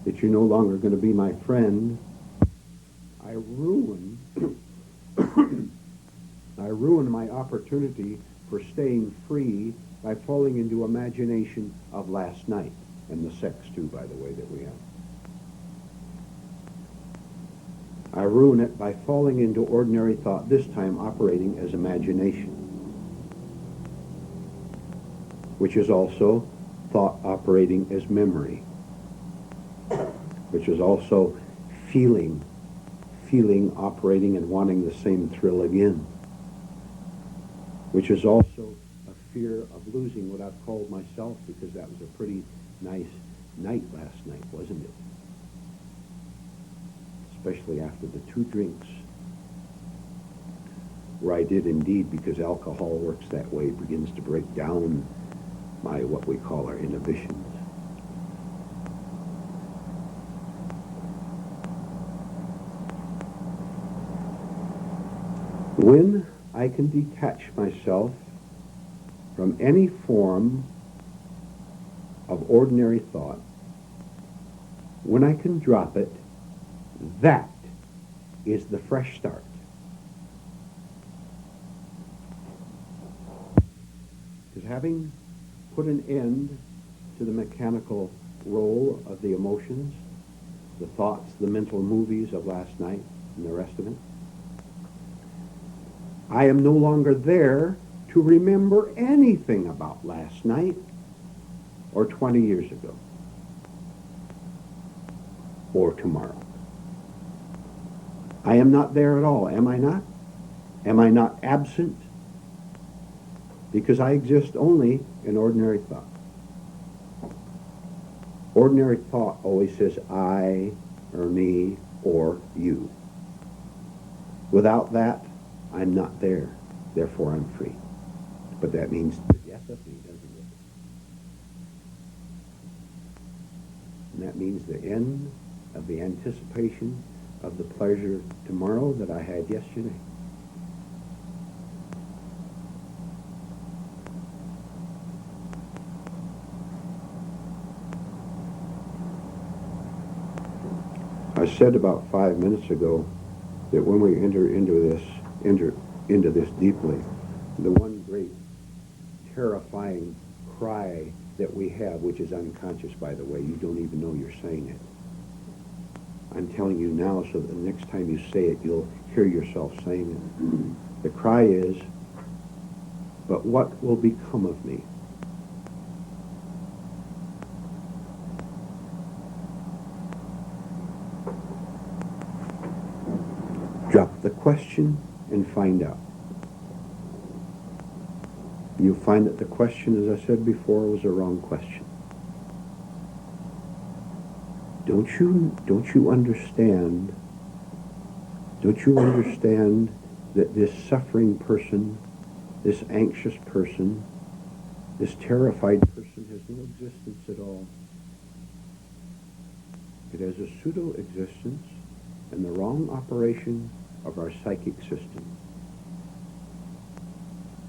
that you're no longer going to be my friend, I ruin my opportunity for staying free by falling into imagination of last night, and the sex too, by the way, that we have. I ruin it by falling into ordinary thought, this time operating as imagination, which is also thought operating as memory, which is also feeling operating and wanting the same thrill again, which is also a fear of losing what I've called myself, because that was a pretty nice night last night, wasn't it? Especially after the 2 drinks, where I did indeed, because alcohol works that way, begins to break down what we call our inhibitions. When I can detach myself from any form of ordinary thought, when I can drop it, that is the fresh start. Because having put an end to the mechanical role of the emotions, the thoughts, the mental movies of last night, and the rest of it, I am no longer there to remember anything about last night or 20 years ago or tomorrow. I am not there at all, am I not? Am I not absent? Because I exist only in ordinary thought. Ordinary thought always says I, or me, or you. Without that, I'm not there. Therefore, I'm free. But that means the death of me, doesn't it? And that means the end of the anticipation of the pleasure tomorrow that I had yesterday. I said about 5 minutes ago that when we enter into this deeply, the one great terrifying cry that we have, which is unconscious, by the way, you don't even know you're saying it. I'm telling you now so that the next time you say it, you'll hear yourself saying it. The cry is, but what will become of me? Drop the question and find out. You'll find that the question, as I said before, was a wrong question. Don't you understand that this suffering person, this anxious person, this terrified person has no existence at all? It has a pseudo-existence and the wrong operation of our psychic system.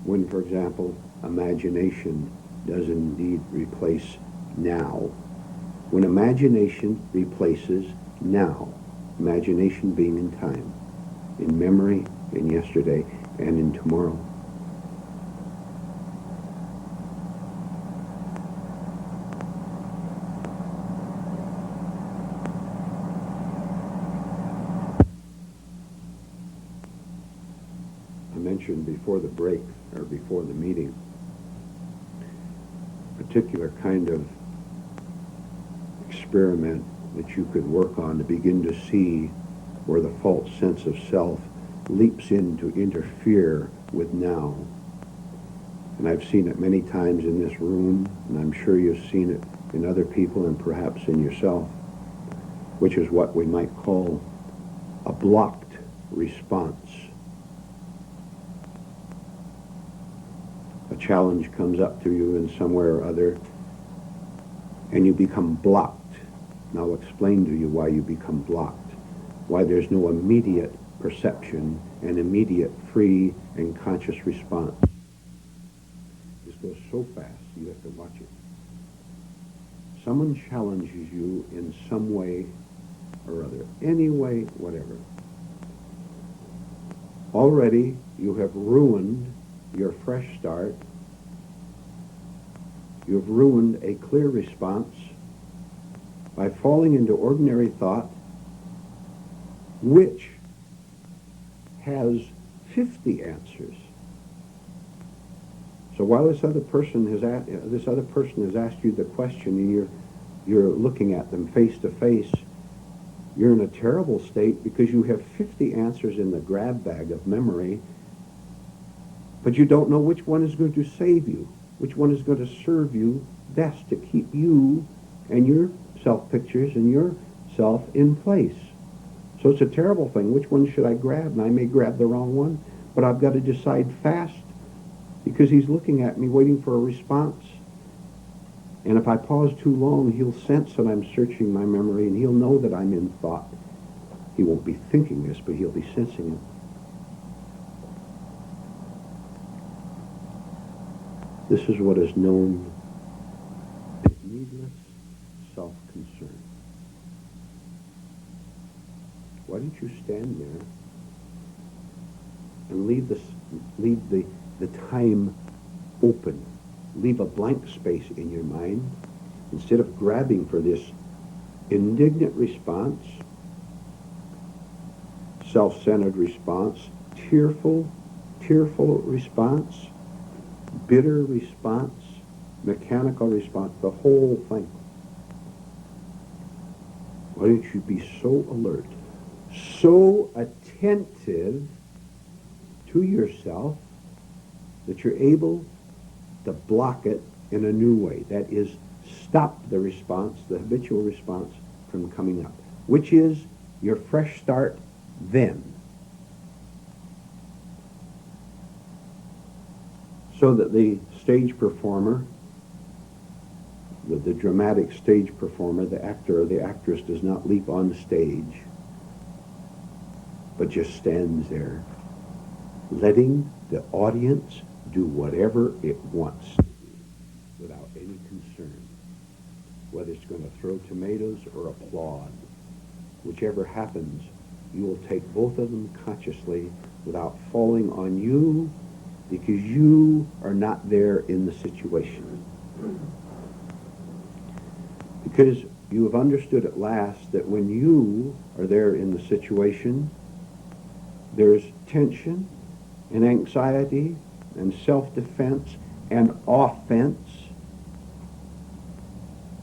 When, for example, imagination does indeed replace now. When imagination replaces now, imagination being in time, in memory, in yesterday, and in tomorrow. I mentioned before the break, or before the meeting, a particular kind of experiment that you could work on to begin to see where the false sense of self leaps in to interfere with now. And I've seen it many times in this room, and I'm sure you've seen it in other people and perhaps in yourself, which is what we might call a blocked response. A challenge comes up to you in some way or other, and you become blocked. And I'll explain to you why you become blocked, why there's no immediate perception and immediate free and conscious response. This goes so fast, you have to watch it. Someone challenges you in some way or other, any way, whatever. Already you have ruined your fresh start. You've ruined a clear response by falling into ordinary thought, which has 50 answers. So while this other person has asked you the question, and you're looking at them face to face, you're in a terrible state because you have 50 answers in the grab bag of memory, but you don't know which one is going to save you, which one is going to serve you best to keep you and your self-pictures and yourself in place. So it's a terrible thing. Which one should I grab? And I may grab the wrong one, but I've got to decide fast because he's looking at me waiting for a response. And if I pause too long, he'll sense that I'm searching my memory, and he'll know that I'm in thought. He won't be thinking this, but he'll be sensing it. This is what is known as needless self-concern. Why don't you stand there and leave the time open? Leave a blank space in your mind. Instead of grabbing for this indignant response, self-centered response, tearful response, bitter response, mechanical response, the whole thing. Why don't you be so alert, so attentive to yourself that you're able to block it in a new way. That is, stop the response, the habitual response, from coming up, which is your fresh start then. So that the stage performer, the dramatic stage performer, the actor or the actress does not leap on stage, but just stands there, letting the audience do whatever it wants to do without any concern, whether it's going to throw tomatoes or applaud. Whichever happens, you will take both of them consciously without falling on you, because you are not there in the situation. Because you have understood at last that when you are there in the situation, there's tension and anxiety and self-defense and offense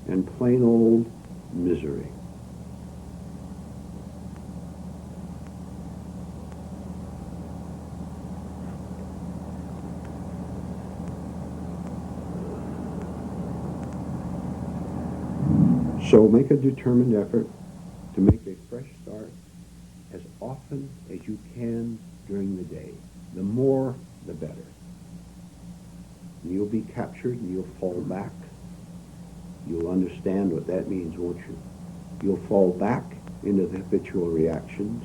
and plain old misery. So make a determined effort to make a fresh start as often as you can during the day. The more, the better. And you'll be captured and you'll fall back. You'll understand what that means, won't you? You'll fall back into the habitual reactions.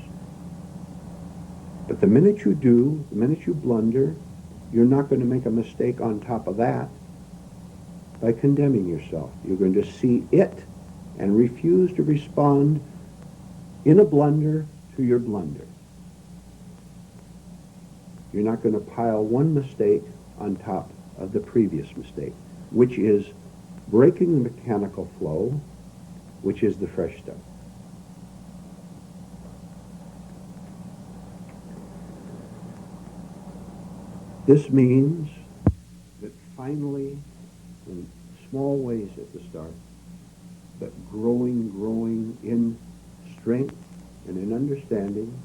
But the minute you do, the minute you blunder, you're not going to make a mistake on top of that by condemning yourself. You're going to see it and refuse to respond in a blunder to your blunder. You're not going to pile one mistake on top of the previous mistake, which is breaking the mechanical flow, which is the fresh stuff. This means that finally, in small ways at the start, but growing in strength and in understanding,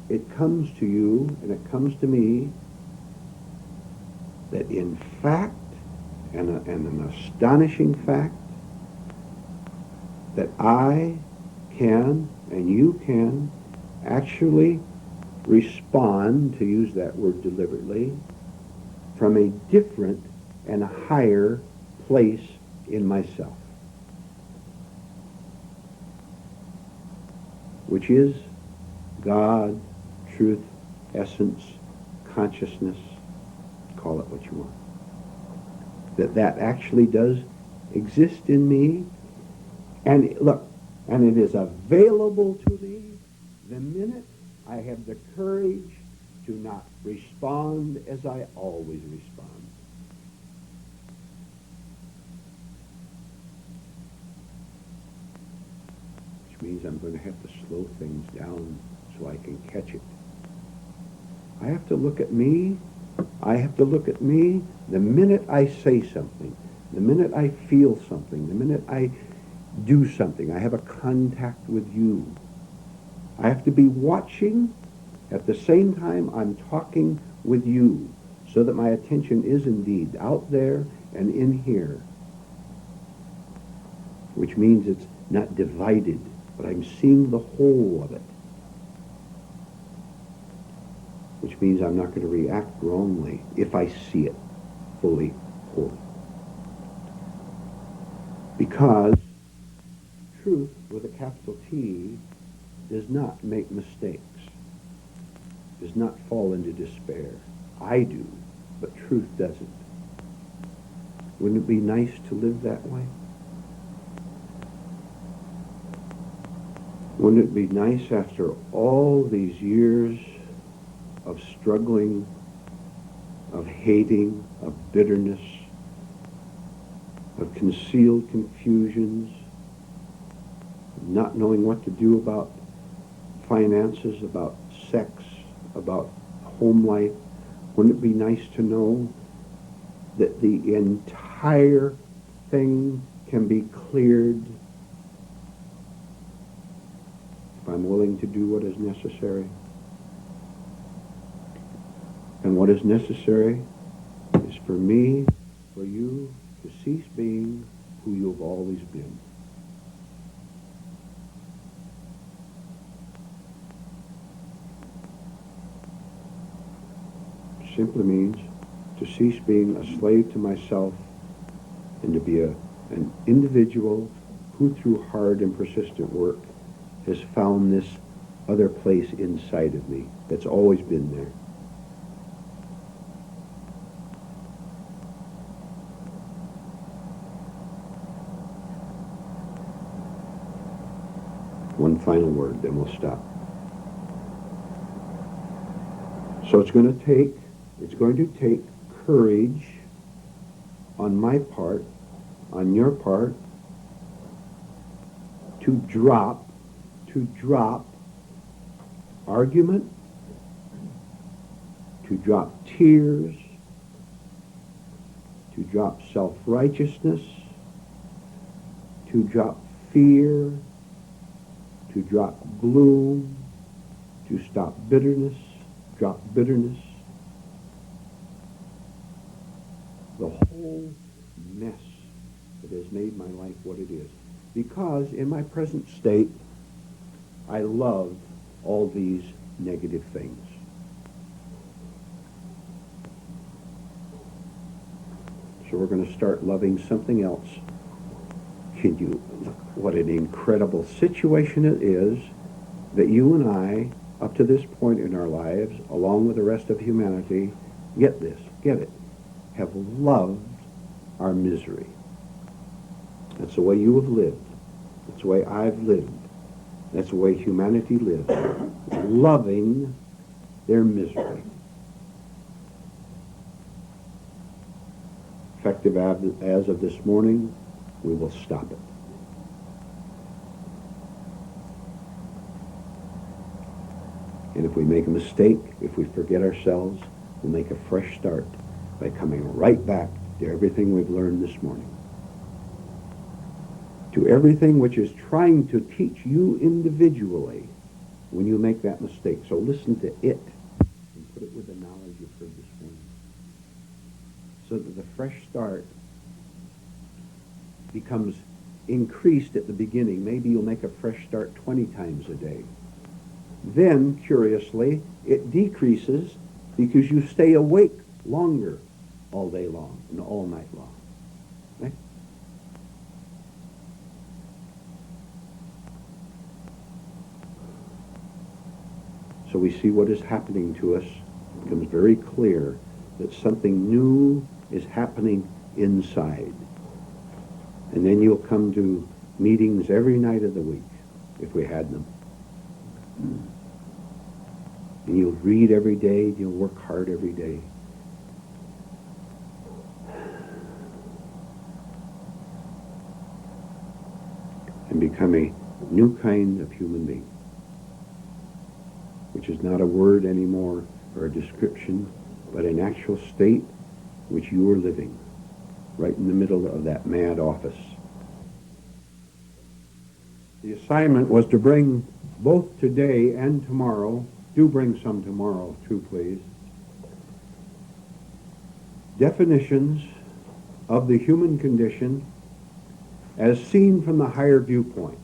it comes to you and it comes to me that in fact, and an astonishing fact, that I can and you can actually respond, to use that word deliberately, from a different and a higher place in myself, which is God, truth, essence, consciousness, call it what you want. That actually does exist in me, and look, and it is available to me the minute I have the courage to not respond as I always respond. Which means I'm going to have to slow things down so I can catch it. I have to look at me. I have to look at me the minute I say something, the minute I feel something, the minute I do something. I have a contact with you. I have to be watching at the same time I'm talking with you, so that my attention is indeed out there and in here, which means it's not divided, but I'm seeing the whole of it, which means I'm not going to react wrongly if I see it fully, wholly. Because truth, with a capital T, does not make mistakes, does not fall into despair. I do, but truth doesn't. Wouldn't it be nice to live that way? Wouldn't it be nice after all these years of struggling, of hating, of bitterness, of concealed confusions, not knowing what to do about finances, about sex, about home life? Wouldn't it be nice to know that the entire thing can be cleared if I'm willing to do what is necessary? And what is necessary is for me, for you, to cease being who you have always been. It simply means to cease being a slave to myself and to be an individual who, through hard and persistent work, has found this other place inside of me that's always been there. One final word, then we'll stop. So it's going to take courage on my part, on your part, to drop argument, to drop tears, to drop self-righteousness, to drop fear, to drop gloom, to drop bitterness, the whole mess that has made my life what it is. Because in my present state, I love all these negative things. So we're going to start loving something else. Can you look what an incredible situation it is that you and I, up to this point in our lives, along with the rest of humanity, get it, have loved our misery. That's the way you have lived. That's the way I've lived. That's the way humanity lives. Loving their misery. Effective as of this morning, we will stop it. And if we make a mistake, if we forget ourselves, we'll make a fresh start by coming right back to everything we've learned this morning. To everything which is trying to teach you individually when you make that mistake. So listen to it and put it with the knowledge you've heard this morning. So that the fresh start becomes increased at the beginning. Maybe you'll make a fresh start 20 times a day. Then, curiously, it decreases because you stay awake longer all day long and all night long. Right? So we see what is happening to us. It becomes very clear that something new is happening inside. And then you'll come to meetings every night of the week, if we had them. And you'll read every day, you'll work hard every day. And become a new kind of human being, which is not a word anymore or a description, but an actual state which you are living, right in the middle of that mad office. The assignment was to bring both today and tomorrow, do bring some tomorrow too, please, definitions of the human condition as seen from the higher viewpoint.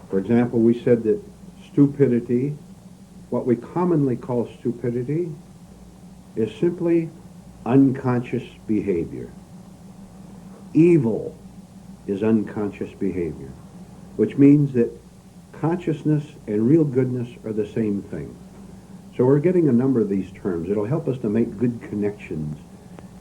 For example, we said that stupidity, what we commonly call stupidity, is simply unconscious behavior. Evil is unconscious behavior, which means that consciousness and real goodness are the same thing. So we're getting a number of these terms. It'll help us to make good connections,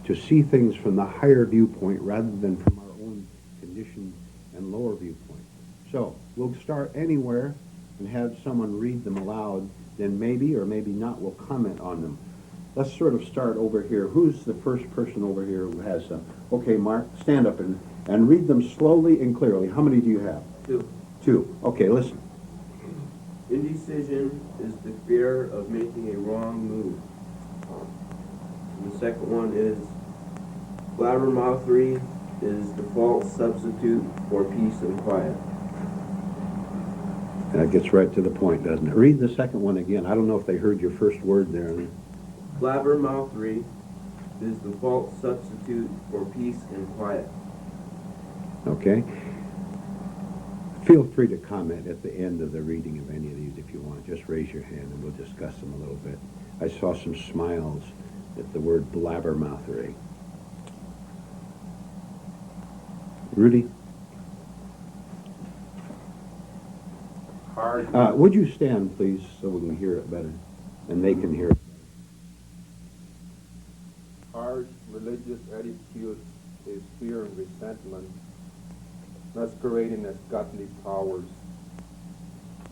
to see things from the higher viewpoint rather than from our own conditioned and lower viewpoint. So we'll start anywhere and have someone read them aloud, then maybe or maybe not we'll comment on them. Let's sort of start over here. Who's the first person over here who has some? Okay, Mark, stand up and read them slowly and clearly. How many do you have? Two. Okay, listen. Indecision is the fear of making a wrong move. And the second one is blabbermouthery is the false substitute for peace and quiet. That gets right to the point, doesn't it? Read the second one again. I don't know if they heard your first word there. Blabbermouthery is the false substitute for peace and quiet. Okay? Feel free to comment at the end of the reading of any of these if you want. Just raise your hand and we'll discuss them a little bit. I saw some smiles at the word blabbermouthery. Rudy? Hard. Would you stand, please, so we can hear it better? And they can hear it. Harsh religious attitude is fear and resentment, masquerading as godly powers.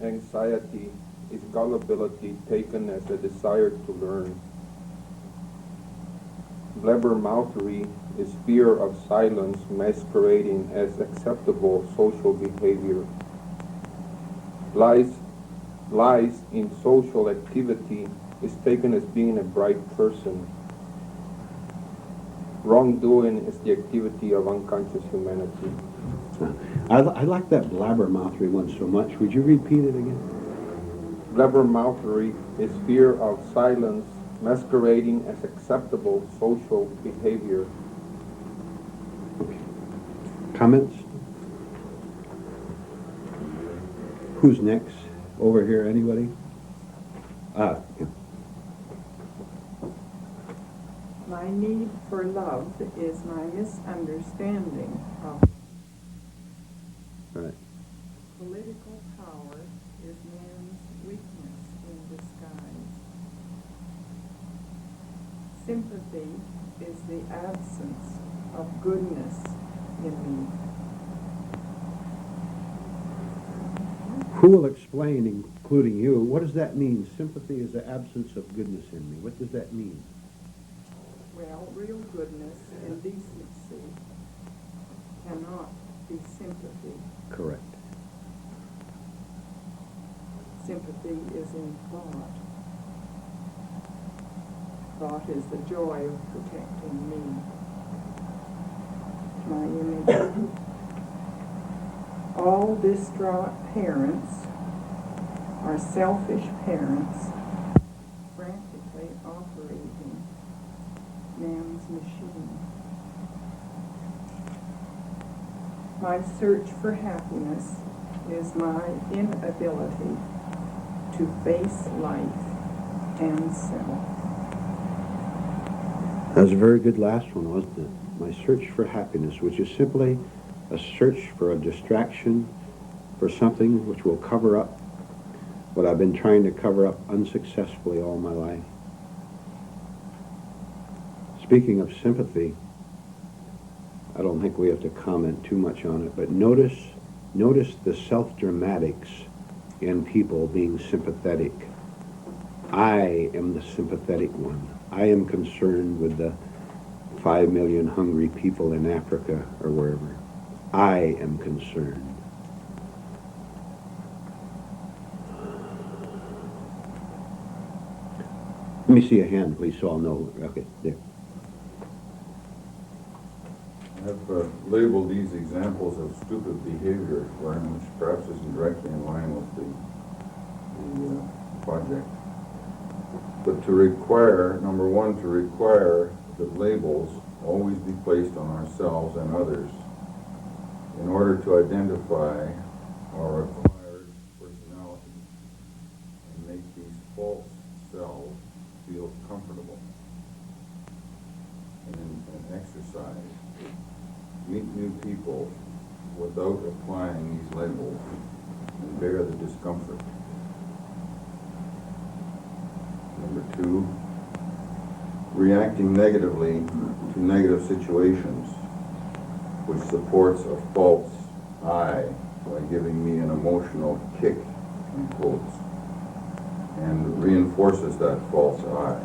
Anxiety is gullibility taken as a desire to learn. Blabbermouthery is fear of silence masquerading as acceptable social behavior. Lies in social activity is taken as being a bright person. Wrongdoing is the activity of unconscious humanity. I like that blabbermouthery one so much. Would you repeat it again? Blabbermouthery is fear of silence masquerading as acceptable social behavior. Comments? Who's next? Over here, anybody? Yeah. My need for love is my misunderstanding of Right. political power is man's weakness in disguise. Sympathy is the absence of goodness in me. Who will explain, including you, what does that mean? Sympathy is the absence of goodness in me. What does that mean? Well, real goodness and decency cannot be sympathy. Correct. Sympathy is in thought. Thought is the joy of protecting me. My image. All distraught parents are selfish parents frantically operating man's machine. My search for happiness is my inability to face life and self. That was a very good last one, wasn't it? My search for happiness, which is simply a search for a distraction, for something which will cover up what I've been trying to cover up unsuccessfully all my life. Speaking of sympathy, I don't think we have to comment too much on it, but notice the self-dramatics in people being sympathetic. I am the sympathetic one. I am concerned with the 5 million hungry people in Africa or wherever. I am concerned. Let me see a hand, please, so I'll know. Okay, there. I have labeled these examples of stupid behavior, which perhaps isn't directly in line with the project. But to require, number one, to require that labels always be placed on ourselves and others in order to identify our acquired personality and make these false selves feel comfortable. And in exercise, meet new people without applying these labels and bear the discomfort. Number two, reacting negatively to negative situations, which supports a false I by giving me an emotional kick, in quotes, and reinforces that false I.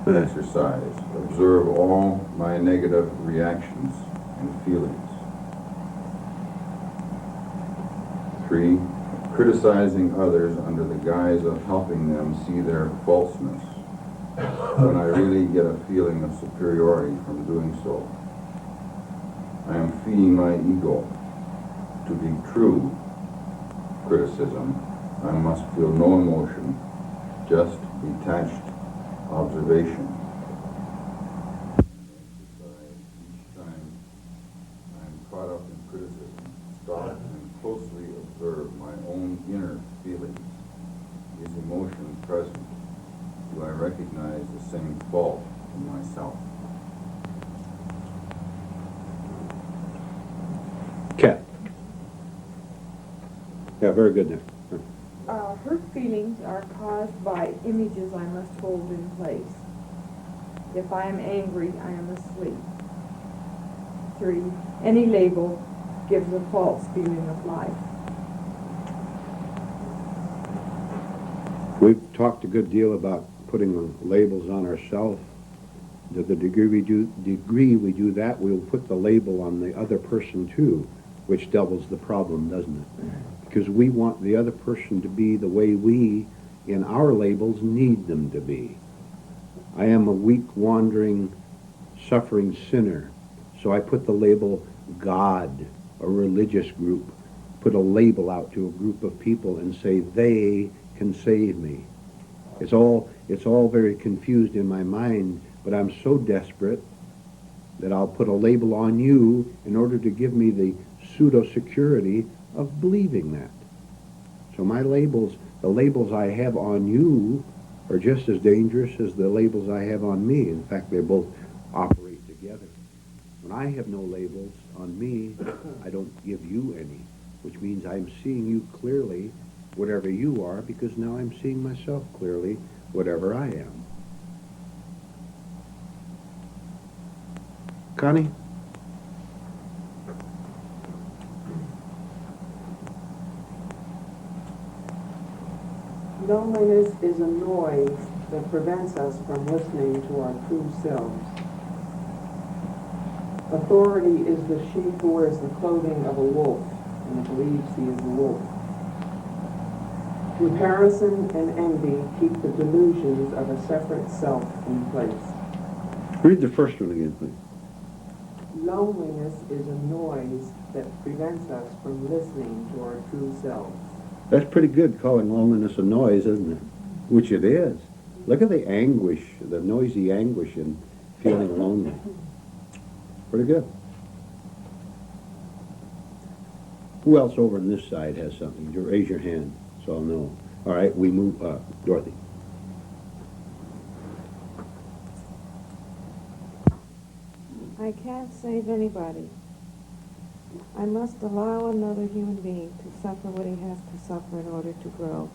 Exercise. Observe all my negative reactions and feelings. 3, criticizing others under the guise of helping them see their falseness, when I really get a feeling of superiority from doing so. I am feeding my ego to be true criticism, I must feel no emotion, just detached observation. Each time I'm caught up in criticism, stop and closely observe my own inner feelings. Is emotion present? Do I recognize the same fault in myself? Cat. Yeah, very good there. Hurt feelings are caused by images I must hold in place. If I am angry, I am asleep. 3. Any label gives a false feeling of life. We've talked a good deal about putting labels on ourselves. To the degree we do that, we'll put the label on the other person too, which doubles the problem, doesn't it? Because we want the other person to be the way we, in our labels, need them to be. I am a weak, wandering, suffering sinner, so I put the label God, a religious group, put a label out to a group of people and say they can save me. It's all very confused in my mind, but I'm so desperate that I'll put a label on you in order to give me the pseudo-security of believing that. So my labels, the labels I have on you, are just as dangerous as the labels I have on me. In fact, they both operate together. When I have no labels on me, I don't give you any, which means I'm seeing you clearly, whatever you are, because now I'm seeing myself clearly, whatever I am. Connie? Loneliness is a noise that prevents us from listening to our true selves. Authority is the sheep who wears the clothing of a wolf and believes he is a wolf. Comparison and envy keep the delusions of a separate self in place. Read the first one again, please. Loneliness is a noise that prevents us from listening to our true selves. That's pretty good, calling loneliness a noise, isn't it? Which it is. Look at the anguish, the noisy anguish in feeling lonely. Pretty good. Who else over on this side has something? You raise your hand, so I'll know. All right, we move, Dorothy. I can't save anybody. I must allow another human being to suffer what he has to suffer in order to grow.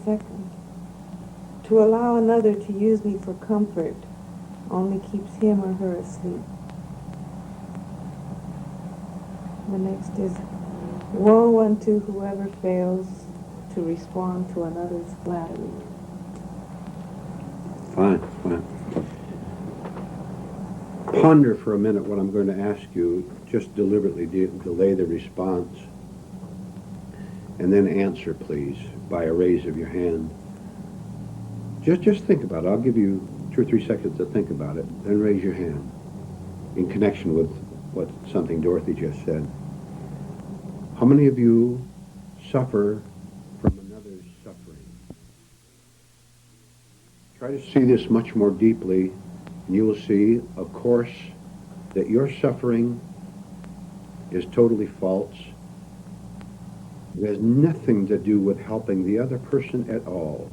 Second, to allow another to use me for comfort only keeps him or her asleep. The next is, woe unto whoever fails to respond to another's flattery. Fine, fine. Ponder for a minute what I'm going to ask you. Just deliberately delay the response. And then answer, please, by a raise of your hand. Just think about it. I'll give you 2 or 3 seconds to think about it. Then raise your hand in connection with something Dorothy just said. How many of you suffer from another's suffering? Try to see this much more deeply, and you will see, of course, that your suffering is totally false. It has nothing to do with helping the other person at all.